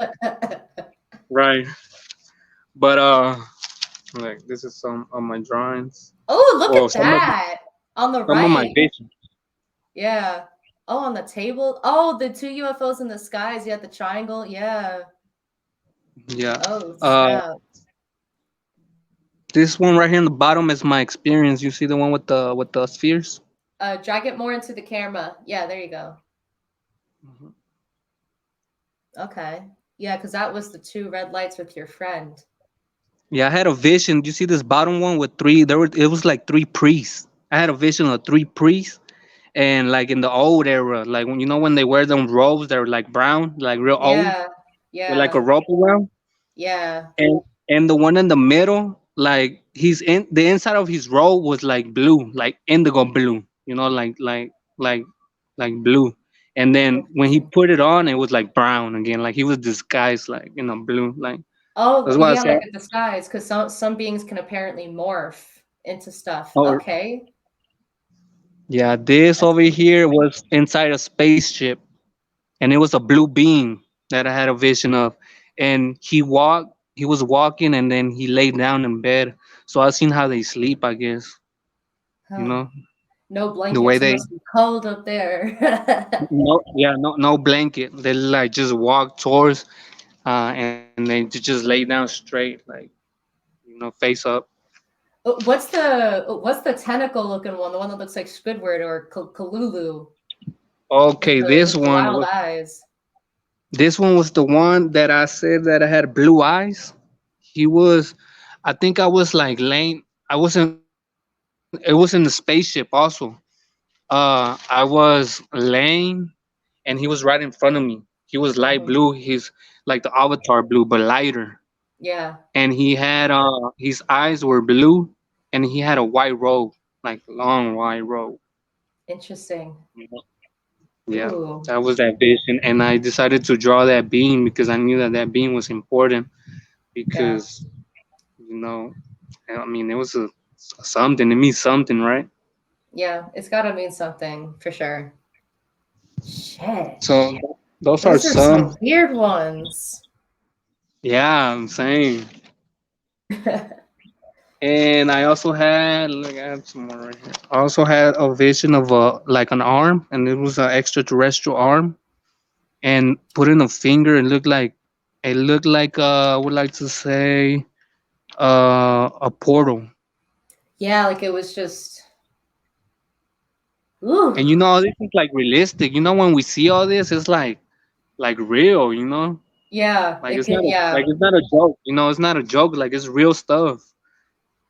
right. But like this is some of my drawings. Oh, look Well, at that on the some of my right. visions. Yeah. Oh, on the table. Oh, the two UFOs in the skies. Yeah, the triangle. Yeah. Yeah. Oh, Uh, snap. this one right here in the bottom is my experience. You see the one with the spheres? Drag it more into the camera. Yeah, there you go. Mhm. Okay. Yeah, because that was the two red lights with your friend. Yeah, I had a vision. You see this bottom one with three? It was like three priests. I had a vision of three priests, and like in the old era, like when they wear them robes, they're like brown, like real old, Yeah. with like a Yeah. rope around. Yeah. And the one in the middle, like he's in the inside of his robe was like blue, like indigo blue, like like blue. And then when he Interesting. put it on, it was like brown again, like he was disguised like blue. Like Oh, that's what I yeah, said. like a disguise, because some beings can apparently morph into stuff. Oh Okay. yeah, this That's over here interesting. was inside a spaceship, and it was a blue being that I had a vision of. And he was walking, and then he laid down in bed. So I seen how they sleep, I guess. You Huh. know No the way blankets. It they must be cold up there. no, yeah, no blanket. They like just walk towards, and they just lay down straight, like face up. What's the tentacle looking one? The one that looks like Squidward or Kalulu with Okay, the with the wild eyes. this one was the one that I said that I had blue eyes. He was, I think I was like laying. I wasn't. It was in the spaceship also. I was laying, and he was right in front of me. He was light blue. Mhm. He's like the Avatar blue, but lighter. Yeah, And he had his eyes were blue, and he had a white robe, like long white robe. interesting. Yeah, Ooh, that was that vision, and I decided to draw that bean because I knew that that bean was important yeah, because you know, I mean, it was a something. It means something, right? yeah. It's got to mean something for sure. Shit, So those are those are some. some weird ones. Yeah, I'm saying. And I also had, look, I have some more right here. I also had a vision of like an arm, and it was an extraterrestrial arm, and put in a finger. It looked like I would like to say a portal. Yeah, like it was just. Ooh, And all this is like realistic. When we see all this, it's like real. yeah. Like It it's not can. a Yeah, like it's not a joke. It's not a joke. Like it's real stuff.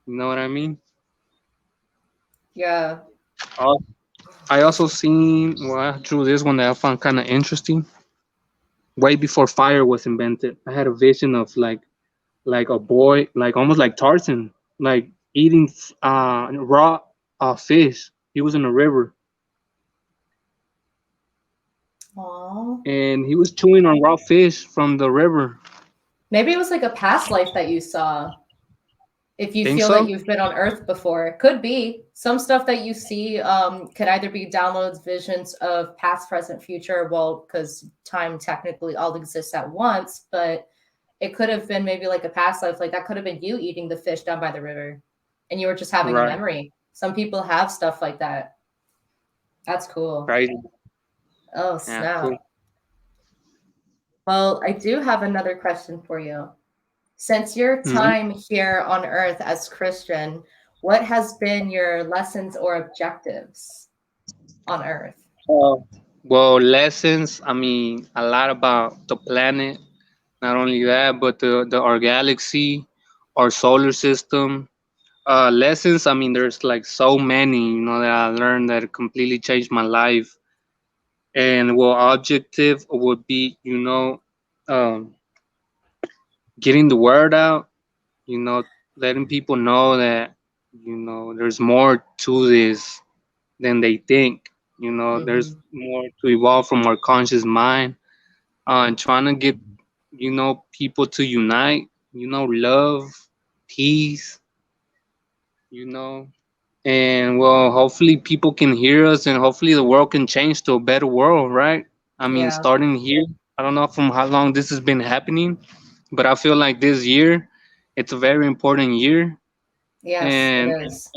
You know what I mean? yeah. Al- I also seen I drew this one that I found kind of interesting. Way before fire was invented, I had a vision of like a boy, like almost like Tarzan, like eating raw fish. He was in a river, Aw. and he was chewing on raw fish from the river. Maybe it was like a past life that you saw. If you Think feel that so? you've been on Earth before, it could be some stuff that you see. Could either be downloads, visions of past, present, future. Well, because time technically all exists at once, but it could have been maybe like a past life. Like that could have been you eating the fish down by the river, and you were just having a Right. memory. Some people have stuff like that. That's cool. Right. Oh Yeah. snap! Cool. Well, I do have another question for you. Since your Hmm. time here on Earth as Christian, what has been your lessons or objectives on Earth? Uh, well, lessons. I mean, a lot about the planet. Not only that, but our galaxy, our solar system. Lessons. I mean, there's like so many, that I learned that completely changed my life. And well, objective would be, um, getting the word out. Letting people know that. there's more to this than they think. There's Hmm. more to evolve from our conscious mind, and trying to get, people to unite, love, peace, you know, and well, hopefully people can hear us, and hopefully the world can change to a better world, right? I mean, Yeah. starting here, I don't know from how long this has been happening, but I feel like this year, it's a very important year, Yes, it and is.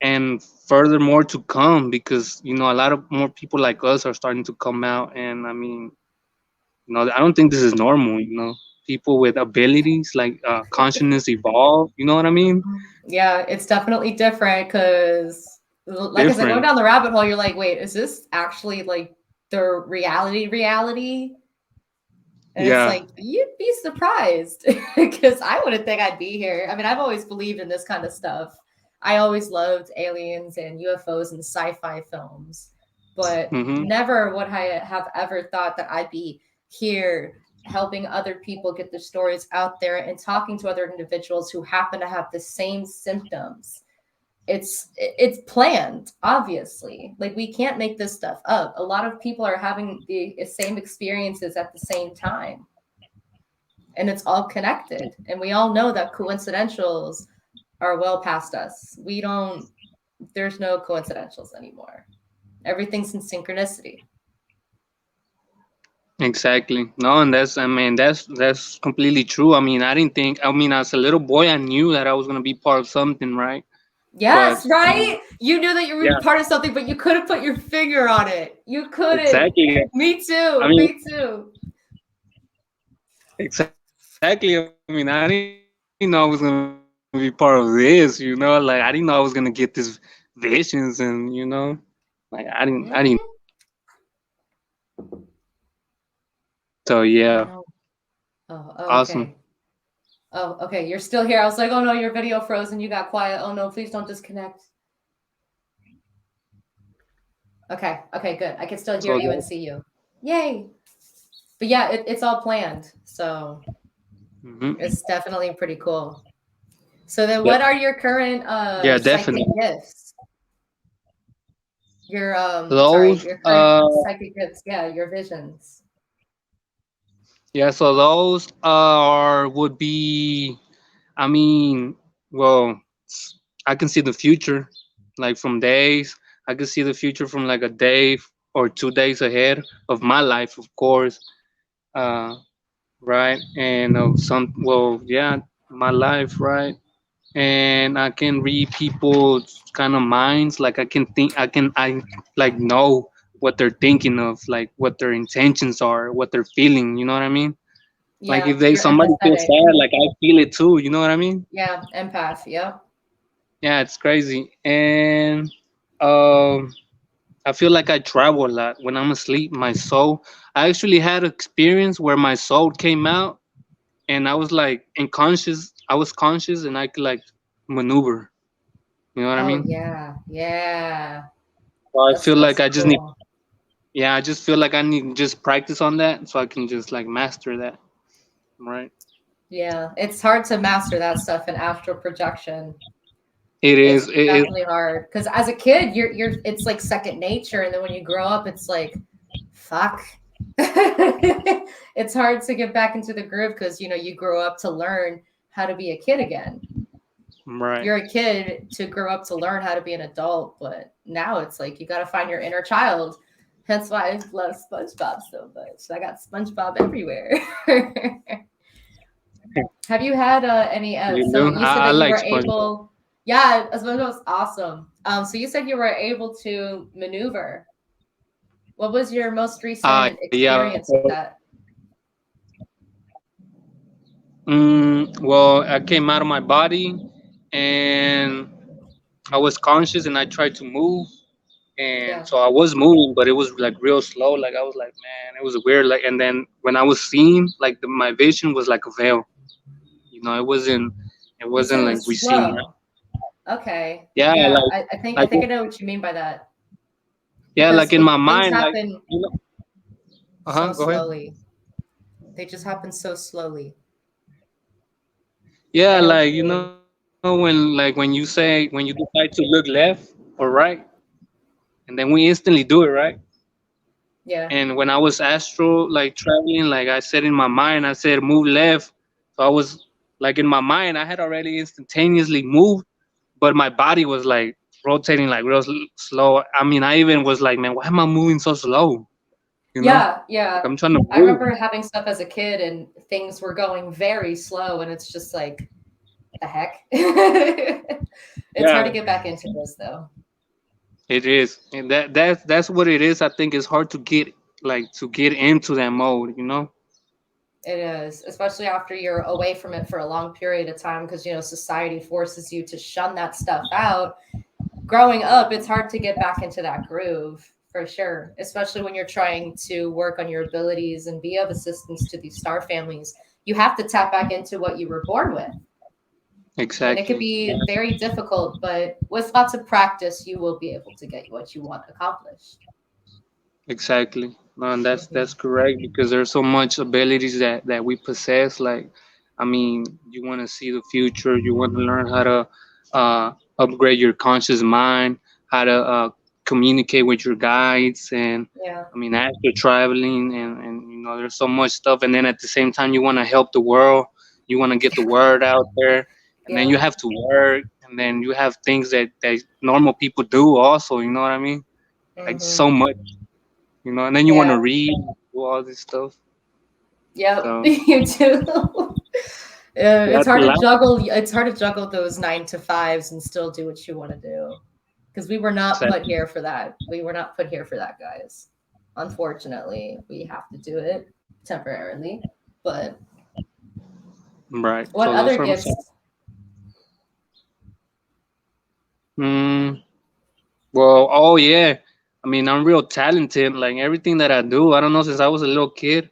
and furthermore to come, because a lot of more people like us are starting to come out, and I mean, I don't think this is normal. People with abilities like consciousness evolve. You know what I mean? Yeah, it's definitely different because, like I said, going Different. down the rabbit hole, you're like, wait, is this actually like the reality? And it's Yeah. like, you'd be surprised because I wouldn't think I'd be here. I mean, I've always believed in this kind of stuff. I always loved aliens and UFOs and sci-fi films, but Hmm. never would I have ever thought that I'd be here helping other people get their stories out there and talking to other individuals who happen to have the same symptoms. It's planned, obviously. Like, we can't make this stuff up. A lot of people are having the same experiences at the same time, and it's all connected, and we all know that coincidentals are well past us. We don't There's no coincidentals anymore. Everything's in synchronicity. Exactly. No, and I mean, that's completely true. I mean, I didn't think. I mean, as a little boy, I knew that I was gonna be part of something, right? But Yes, right, you knew that you were yeah, part of something, but you couldn't put your finger on it. You couldn't. exactly. Me I too, mean, me too. exactly. I mean, I didn't know I was gonna be part of this. Like, I didn't know I was gonna get this visions, and like, I didn't know. Hmm. So I yeah, know. Oh, awesome. okay. Oh, okay, you're still here. I was like, oh no, your video froze and you got quiet. Oh no, please don't disconnect. Okay, good. I can still hear So you and see you. Yay. But yeah, it's all planned. So hmm it's definitely pretty cool. So then yep, what are your current yeah, psychic definitely. gifts? Your Those, your current psychic gifts. Yeah, your visions. yeah. So those are would be. I mean, well, I can see the future, like from days. I can see the future from like a day or 2 days ahead of my life, of course. Uh, right, and well, yeah, my life, right. And I can read people's kind of minds. Like I like know what they're thinking of, like what their intentions are, what they're feeling. You know what I mean? Like Yeah, if they you're somebody feels empathetic. sad, like I feel it too. You know what I mean? Yeah, empath. Yep. Yeah, it's crazy. And um, I feel like I travel a lot when I'm asleep. My soul. I actually had an experience where my soul came out, and I was like unconscious. I was conscious, and I could like maneuver. You know what I Oh mean? yeah, yeah. So I feel That's like I just need. cool. Yeah, I just feel like I need to just practice on that, so I can just like master that. Right? Yeah, it's hard to master that stuff in astral projection. It It's is. It is. definitely hard because as a kid, you're it's like second nature, and then when you grow up, it's like, fuck. It's hard to get back into the groove because you grow up to learn how to be a kid again. Right. You're a kid to grow up to learn how to be an adult, but now it's like you got to find your inner child. Hence why I love SpongeBob so much. I got SpongeBob everywhere. Have you had any? You So do. you said I that you like were SpongeBob. able. Yeah, SpongeBob was awesome. So you said you were able to maneuver. What was your most recent Yeah. experience with that? Well, I came out of my body, and I was conscious, and I tried to move, and Yeah. so I was moving, but it was like real slow. Like I was like, man, it was weird. Like, and then when I was seeing, like my vision was like a veil. It You said wasn't it like was we seen. Right? slow. Okay. Yeah, Yeah, I think like I know what you mean by that yeah, because like in my things mind, like happen so go ahead. slowly. They just happen so slowly. I Yeah, know what like you mean. when you say when you decide to look left or right, and then we instantly do it, right? Yeah. And when I was astro like traveling, like I said in my mind, I said move left. So I was like in my mind, I had already instantaneously moved, but my body was like rotating like real slow. I mean, I even was like, man, why am I moving so slow? You know, Yeah, like yeah. I'm trying to I move. remember having stuff as a kid and things were going very slow, and it's just like, the heck? It's hard Yeah, to get back into this though. it is, and that's what it is. I think it's hard to get into that mode. You know. It is, especially after you're away from it for a long period of time because, society forces you to shun that stuff out. Growing up, it's hard to get back into that groove for sure, especially when you're trying to work on your abilities and be of assistance to these star families. You have to tap back into what you were born with. And it could Exactly. be very difficult, but with lots of practice, you will be able to get what you want accomplished. Exactly. No, and that's Hmm. correct because there's so much abilities that we possess. Like, I mean, you want to see the future. You want to learn how to upgrade your conscious mind, how to communicate with your guides, and Yeah, I mean, as you're traveling, and there's so much stuff. And then at the same time, you want to help the world. You want to get the word out there, and then yeah. you have to work, and then you have things that normal people do also. You know what I mean? Like so Hmm. much, and then you want to Yeah. read, do all this stuff. Yep, So you do. It's that's a hard to lot. juggle. It's hard to juggle those 9 to 5s and still do what you want to do. Because we were not put Exactly. here for that. We were not put here for that, guys. Unfortunately, we have to do it temporarily. But Right. what So that's other what I'm saying. gifts? Mm, well, oh yeah. I mean, I'm real talented. Like everything that I do, I don't know, since I was a little kid,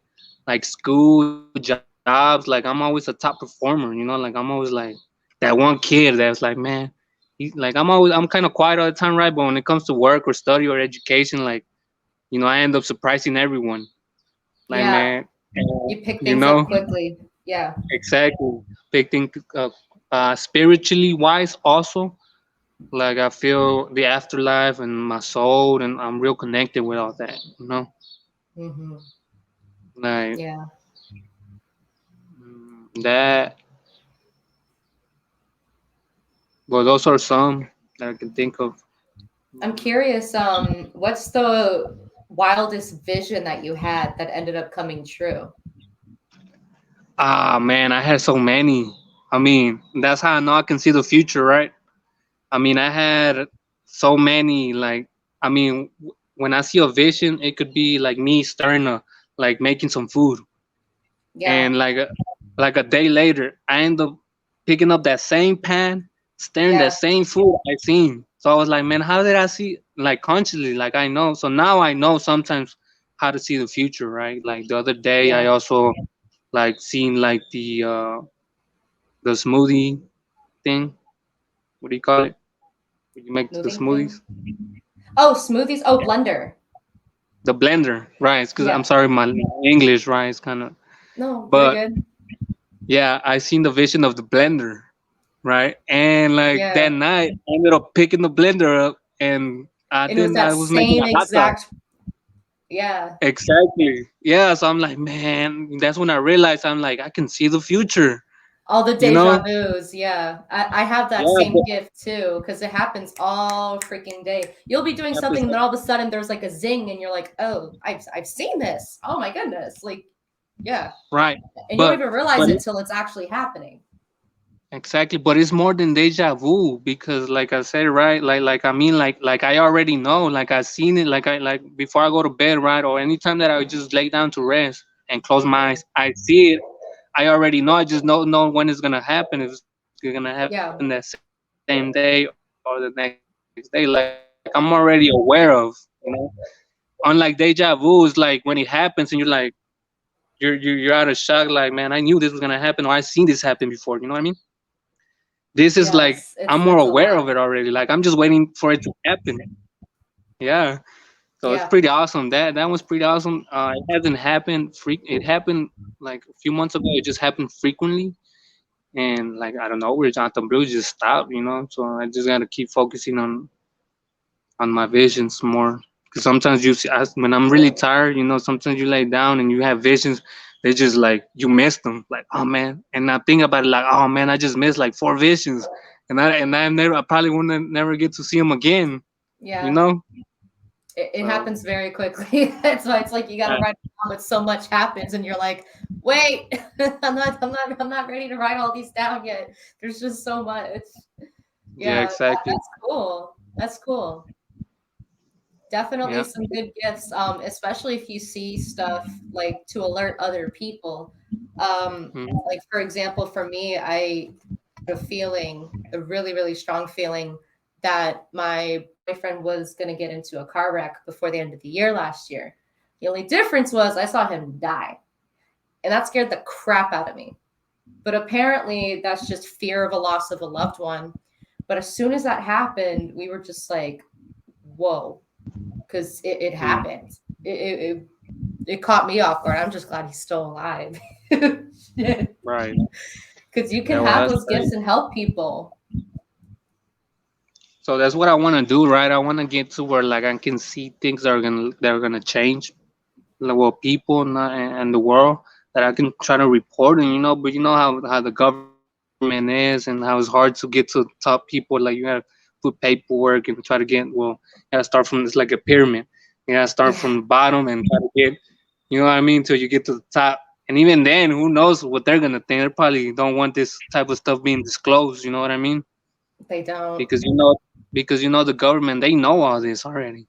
like school, jobs, like I'm always a top performer. Like I'm always like that one kid that's like, man, I'm kind of quiet all the time, right? But when it comes to work or study or education, like I end up surprising everyone. Like Yeah, man, you pick you things know. up quickly. Yeah. Exactly. Big thing, spiritually wise, also. Like I feel the afterlife and my soul, and I'm real connected with all that. Hmm. Like Yeah. that. Well, those are some that I can think of. I'm Mm. curious, what's the wildest vision that you had that ended up coming true? Ah, man, I had so many. I mean, that's how I know I can see the future, right? I mean, I had so many. Like, I mean, when I see a vision, it could be like me stirring like making some food, Yeah. and like a day later, I end up picking up that same pan, staring that Yeah. same food I seen. So I was like, man, how did I see like consciously? Like I know. So now I know sometimes how to see the future, right? Like the other day, I Yeah. also like seen like the smoothie thing. What do you call it? When you make the Moving smoothies, thing. Oh, smoothies. Oh, blender. the blender, right? Because I'm Yeah. sorry, my English, right? It's kind of, No, you're but good. yeah, I seen the vision of the blender, right? And like that Yeah. night, I ended up picking the blender up, and And it was that I was making same a hot dog. exact, yeah, Exactly. Yeah. So I'm like, man, that's when I realized I'm like, I can see the future. all the You deja know? vus. Yeah. I have that Yeah. same gift too, because it happens all freaking day. You'll be doing something, and then all of a sudden there's like a zing, and you're like, oh, I've seen this. Oh my goodness. Like, yeah. Right. And you don't But even realize but it till it's actually happening. exactly, but it's more than deja vu because, like I said, right? Like I mean, like I already know, like I've seen it, like before I go to bed, right? Or anytime that I would just lay down to rest and close my Hmm. eyes, I see it. I already know. I just don't know when it's gonna happen. If it's gonna happen that same Yeah. day or the next day. Like I'm already aware of, Unlike deja vu, it's like when it happens and you're out of shock. Like, man, I knew this was gonna happen, or I seen this happen before. You know what I mean? This is like I'm more Yes. aware of it It's a already. Like lot. I'm just waiting for it to happen. Yeah. So it's pretty Yeah. awesome. That was pretty awesome. It hasn't happened. It happened like a few months ago. It just happened frequently. and like I don't know, where Jonathan Blue just stopped, you know. So I just gotta keep focusing on my visions more. Because sometimes you see, when I'm really tired, you know, sometimes you lay down and you have visions. They just like you miss them, like oh man. And I think about it like oh man, I just missed like 4 visions, I probably wouldn't never get to see them again, you Yeah. know. It So happens very quickly. That's why it's like you got to yeah, write it down, but so much happens, and you're like, "Wait, I'm not ready to write all these down yet." There's just so much. yeah, Yeah, exactly. that's cool. That's cool. Definitely Yeah. some good gifts, especially if you see stuff like to alert other people. Mhm. Like for example, for me, I had a feeling, a really, really strong feeling that my boyfriend was going to get into a car wreck before the end of the year last year. The only difference was I saw him die, and that scared the crap out of me. But apparently, that's just fear of a loss of a loved one. But as soon as that happened, we were just like, whoa, because it Mm, happened. It caught me off guard. I'm just glad he's still alive. Because right. you can Yeah. Well, have that's those right. gifts and help people. So that's what I want to do, right? I want to get to where like I can see things that are gonna change, like, well, people and the world, that I can try to report. And you know, but you know how the government is and how it's hard to get to top people. Like you gotta put paperwork and try to get, well, you gotta start from, it's like a pyramid. You gotta start from the Yeah, bottom and try to get, you know what I mean, till you get to the top. And even then, who knows what they're gonna think? They probably don't want this type of stuff being disclosed. You know what I mean? they don't. Because you know, the government, they know all this already.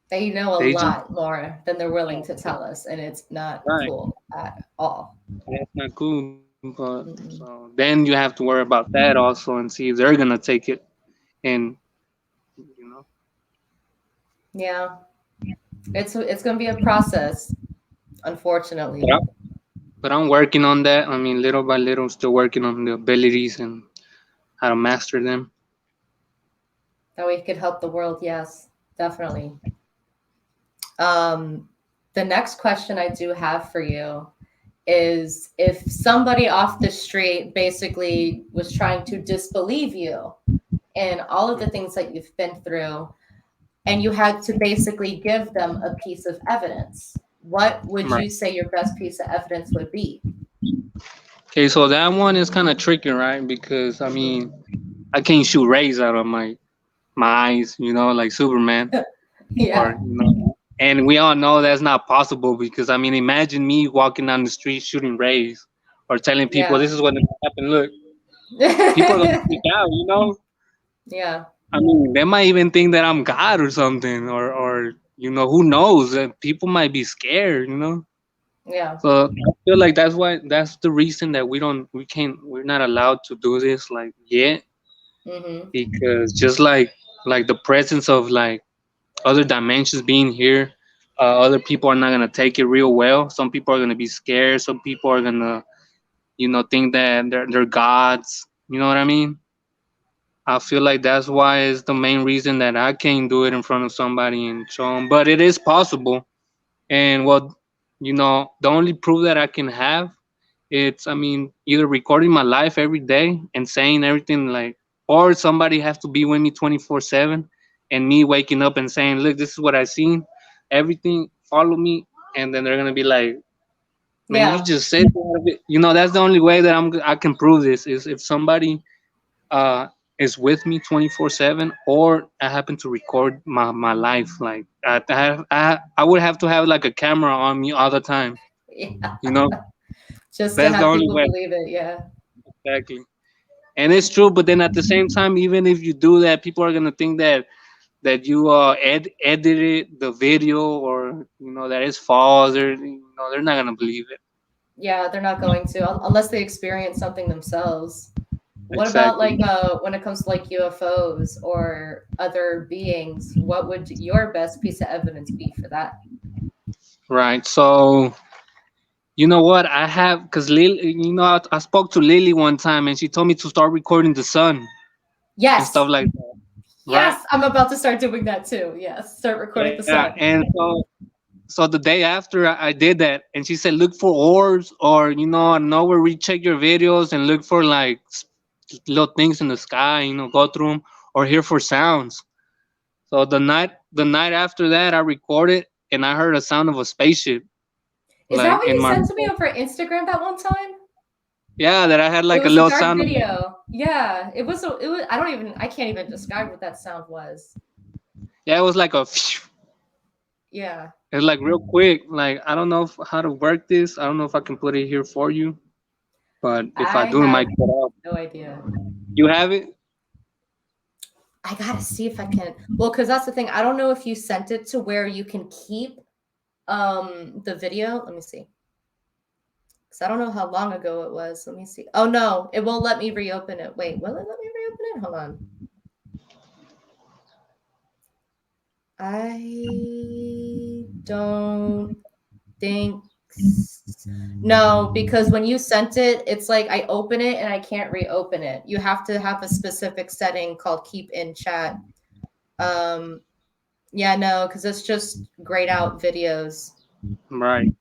They know a They just lot more than they're willing to tell us, and it's not right. cool at all. That's not cool. But Mm-mm. so then you have to worry about that also and see if they're gonna take it. And you know, Yeah, it's gonna be a process, but unfortunately. I'm working on that. I mean, little by little, still working on the abilities and how to master them. That we could help the world. Yes, definitely. Um, the next question I do have for you is if somebody off the street basically was trying to disbelieve you and all of the things that you've been through, and you had to basically give them a piece of evidence, what would Right. you say your best piece of evidence would be? Okay, so that one is kind of tricky, right? Because I Hmm. mean, I can't shoot rays out of my eyes, you know, like Superman, or Yeah, you know. And we all know that's not possible because I mean, imagine me walking down the street shooting rays or telling people yeah. this is what happened. Look, people are gonna freak out, you know. Yeah, I mean, they might even think that I'm God or something, or you know, who knows? People might be scared, you know. yeah. So I feel like that's the reason that we're not allowed to do this like yet, Hmm. because just like the presence of like other dimensions being here, other people are not gonna take it real well. Some people are gonna be scared. Some people are gonna, you know, think that they're gods. You know what I mean? I feel like that's why it's the main reason that I can't do it in front of somebody and show them. But it is possible. And what, you know, the only proof that I can have, it's, I mean, either recording my life every day and saying everything like, or somebody has to be with me 24/7, and me waking up and saying, look, this is what I seen, everything, follow me. And then they're gonna be like, man, you Yeah, just said that. You know, that's the only way that I can prove this is if somebody uh is with me 24/7, or I happen to record my life. Like I would have to have like a camera on me all the time, yeah. you know. Just to That's the have only people way. believe it. Yeah, Exactly. And it's true, but then at the same time, even if you do that, people are gonna think that you edited the video, or you know that it's false, or you know they're not gonna believe it. yeah. They're not going to unless they experience something themselves. What about Exactly. like when it comes to like UFOs or other beings? What would your best piece of evidence be for that? Right. So you know what I have, because Lily, you know, I spoke to Lily one time, and she told me to start recording the sun and stuff Yes, like that. Right. yes. I'm about to start doing that too. Yes, start recording the Yeah. sun. And so so the day after I did that, and she said, look for orbs, or I know where recheck your videos and look for like little things in the sky, go through them, or hear for sounds. So the night after that, I recorded, and I heard a sound of a spaceship, Is that like what in you my sent to me over Instagram that one time? yeah, that I had It like a was a little dark sound. video. Yeah, it was. It was. I can't even describe what that sound was. Yeah, it was like a. Yeah. It's like real quick. Like I don't know how to work this. I don't know if I can put it here for you, but if I I do, it have might cut out. no idea. You have it? I gotta see if I can. Well, because that's the thing. I don't know if you sent it to where you can keep the video. Let me see. Because I don't know how long ago it was. Let me see. Oh no, it won't let me reopen it. Wait, will it let me reopen it? Hold on. I don't think no, because when you sent it, it's like I open it and I can't reopen it. You have to have a specific setting called keep in chat. Yeah, no, because it's just grayed out videos. Right.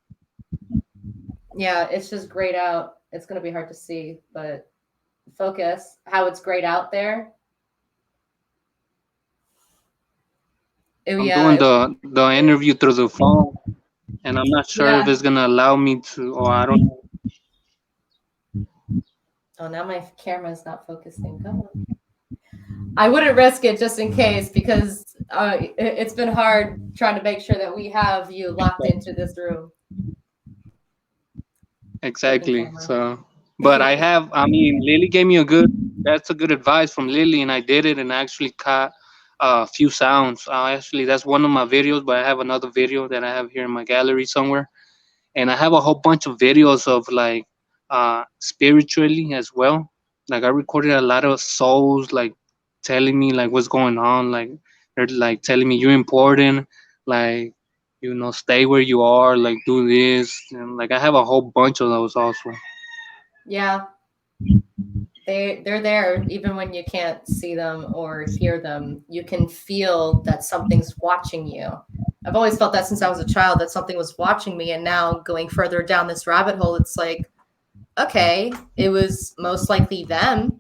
Yeah, it's just grayed out. It's gonna be hard to see, but focus how it's grayed out there. Oh I'm yeah, doing the interview through the phone, and I'm not sure if yeah. it's gonna allow me to, or I don't know. Oh, now my camera's not focusing. Come on. I wouldn't risk it just in case because it's been hard trying to make sure that we have you locked into this room. Freaking Exactly. camera. So, but I mean, Lily gave me that's a good advice from Lily, and I did it, and I actually caught a few sounds. Actually, that's one of my videos, but I have another video that I have here in my gallery somewhere, and I have a whole bunch of videos of like spiritually as well. Like I recorded a lot of souls like telling me like what's going on, like they're like telling me you're important, like stay where you are, like do this, and like I have a whole bunch of those also. Yeah, they're there even when you can't see them or hear them. You can feel that something's watching you. I've always felt that since I was a child that something was watching me, and now going further down this rabbit hole, it's like, okay, it was most likely them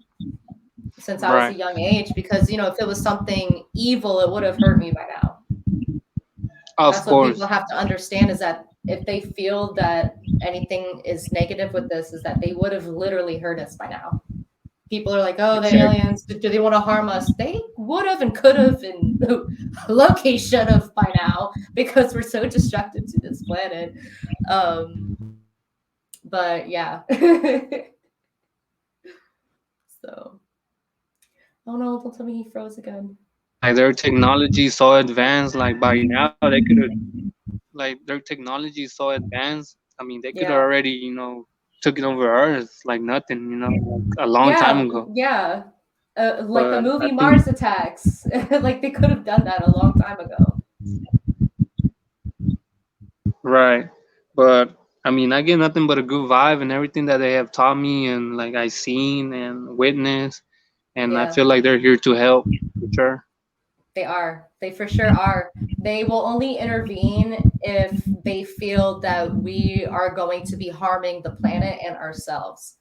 since I was a Right. young age because if it was something evil, it would have hurt me by now. Of That's what people course. have to understand is that if they feel that anything is negative with this, is that they would have literally hurt us by now. People are like, oh, the Exactly. aliens, do they want to harm us? They would have and could have and low-key should have by now because we're so destructive to this planet. But yeah. So, oh no, don't tell me he froze again. Like their technology is so advanced, like by now they could have, like their technology is so advanced. I mean, they could have Yeah. already, took it over Earth like nothing, like a long time Yeah, ago. yeah. Like the But I movie think Mars Attacks. Like they could have done that a long time ago. right. But I mean, I get nothing but a good vibe and everything that they have taught me and like I seen and witnessed, and I Yeah, feel like they're here to help for sure. they are. They for sure are. They will only intervene if they feel that we are going to be harming the planet and ourselves.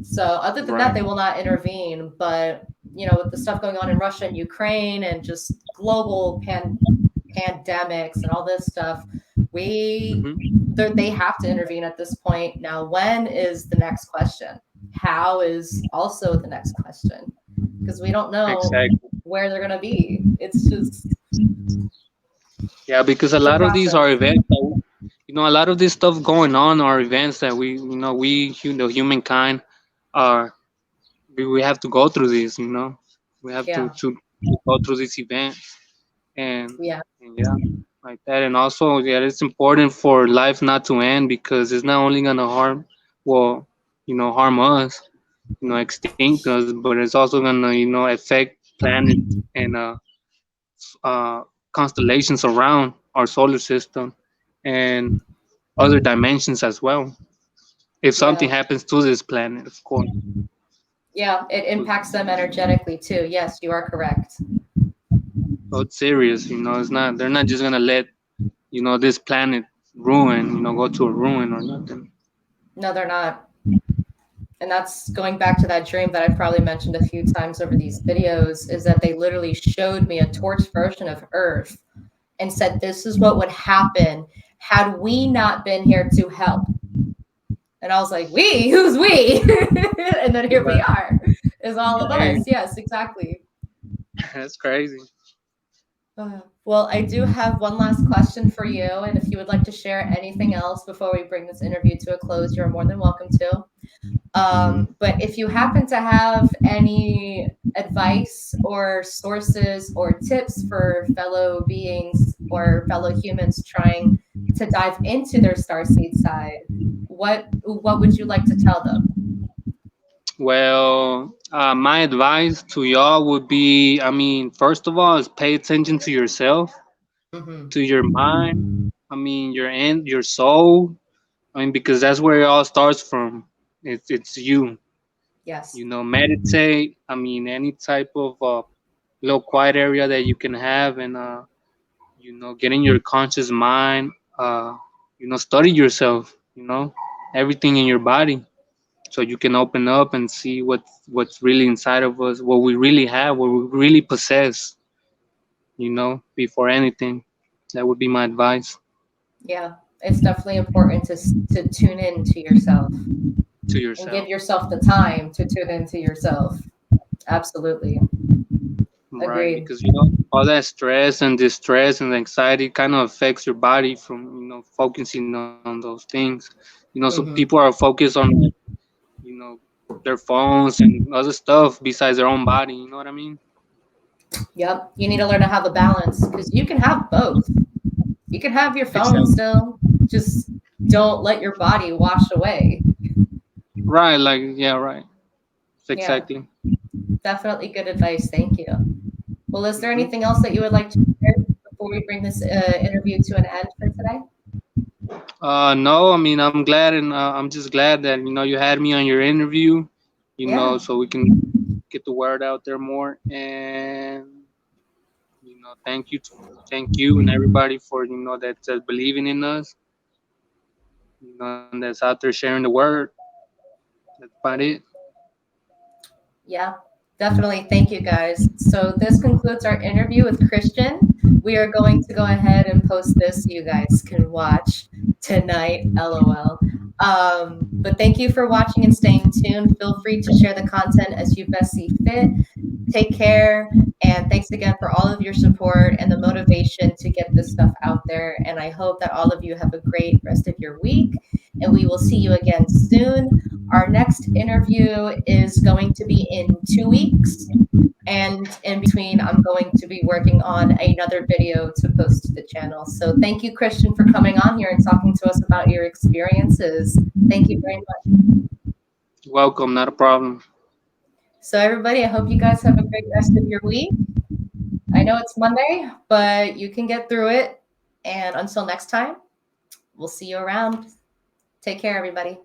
So other than that, Right. they will not intervene. But with the stuff going on in Russia and Ukraine and just global pandemics and all this stuff, Hmm. they have to intervene at this point. Now, when is the next question? How is also the next question because we don't know Exactly. where they're gonna be. It's just Yeah, because a it's a lot of these are process. events that, a lot of this stuff going on are events that humankind are, we have to go through this, we have to, Yeah, to go through these events, and, yeah, and yeah, like that. And also, yeah, it's important for life not to end because it's not only gonna well, harm us, extinct us, but it's also gonna, affect planets and uh, constellations around our solar system and other dimensions as well. If something yeah, happens to this planet, of course. yeah. It impacts them energetically too. Yes, you are correct. So it's serious, it's not, they're not just gonna let this planet ruin, go to a ruin or nothing. No, they're not. And that's going back to that dream that I've probably mentioned a few times over these videos, is that they literally showed me a torched version of Earth and said, this is what would happen had we not been here to help. And I was like, we? Who's we? And then here we are. Is all of us. Yes, exactly. That's crazy. Well, I do have one last question for you. And if you would like to share anything else before we bring this interview to a close, you're more than welcome to. But if you happen to have any advice or sources or tips for fellow beings or fellow humans trying to dive into their starseed side, what would you like to tell them? Well, my advice to y'all would be, first of all, is pay attention to yourself, to your mind. Your soul. Because that's where it all starts from. It's you. Yes. Meditate. Any type of little quiet area that you can have, and get in your conscious mind. Study yourself. Everything in your body, so you can open up and see what's really inside of us, what we really have, what we really possess. Before anything, that would be my advice. Yeah, it's definitely important to tune in to yourself. To yourself. And give yourself the time to tune into yourself. Absolutely. Right, Agreed. because all that stress and distress and anxiety kind of affects your body from focusing on those things. So people are focused on their phones and other stuff besides their own body. You know what I mean? Yep. You need to learn to have a balance, because you can have both. You can have your phone Exactly. still. Just don't let your body wash away. Right. Right. Exactly. Yeah, definitely good advice. Thank you. Well, is there anything else that you would like to share before we bring this interview to an end for today? No, I'm glad, and I'm just glad that you had me on your interview. Yeah. So we can get the word out there more. And thank you, and everybody for that's believing in us. And that's out there sharing the word. That's about it. Yeah, definitely. Thank you, guys. So this concludes our interview with Cristian. We are going to go ahead and post this so you guys can watch tonight, LOL. But thank you for watching and staying tuned. Feel free to share the content as you best see fit. Take care, and thanks again for all of your support and the motivation to get this stuff out there. And I hope that all of you have a great rest of your week, and we will see you again soon. Our next interview is going to be in 2 weeks. And in between, I'm going to be working on another video to post to the channel. So thank you, Cristian, for coming on here and talking to us about your experiences. Thank you very much. Welcome, not a problem. So everybody, I hope you guys have a great rest of your week. I know it's Monday, but you can get through it. And until next time, we'll see you around. Take care, everybody.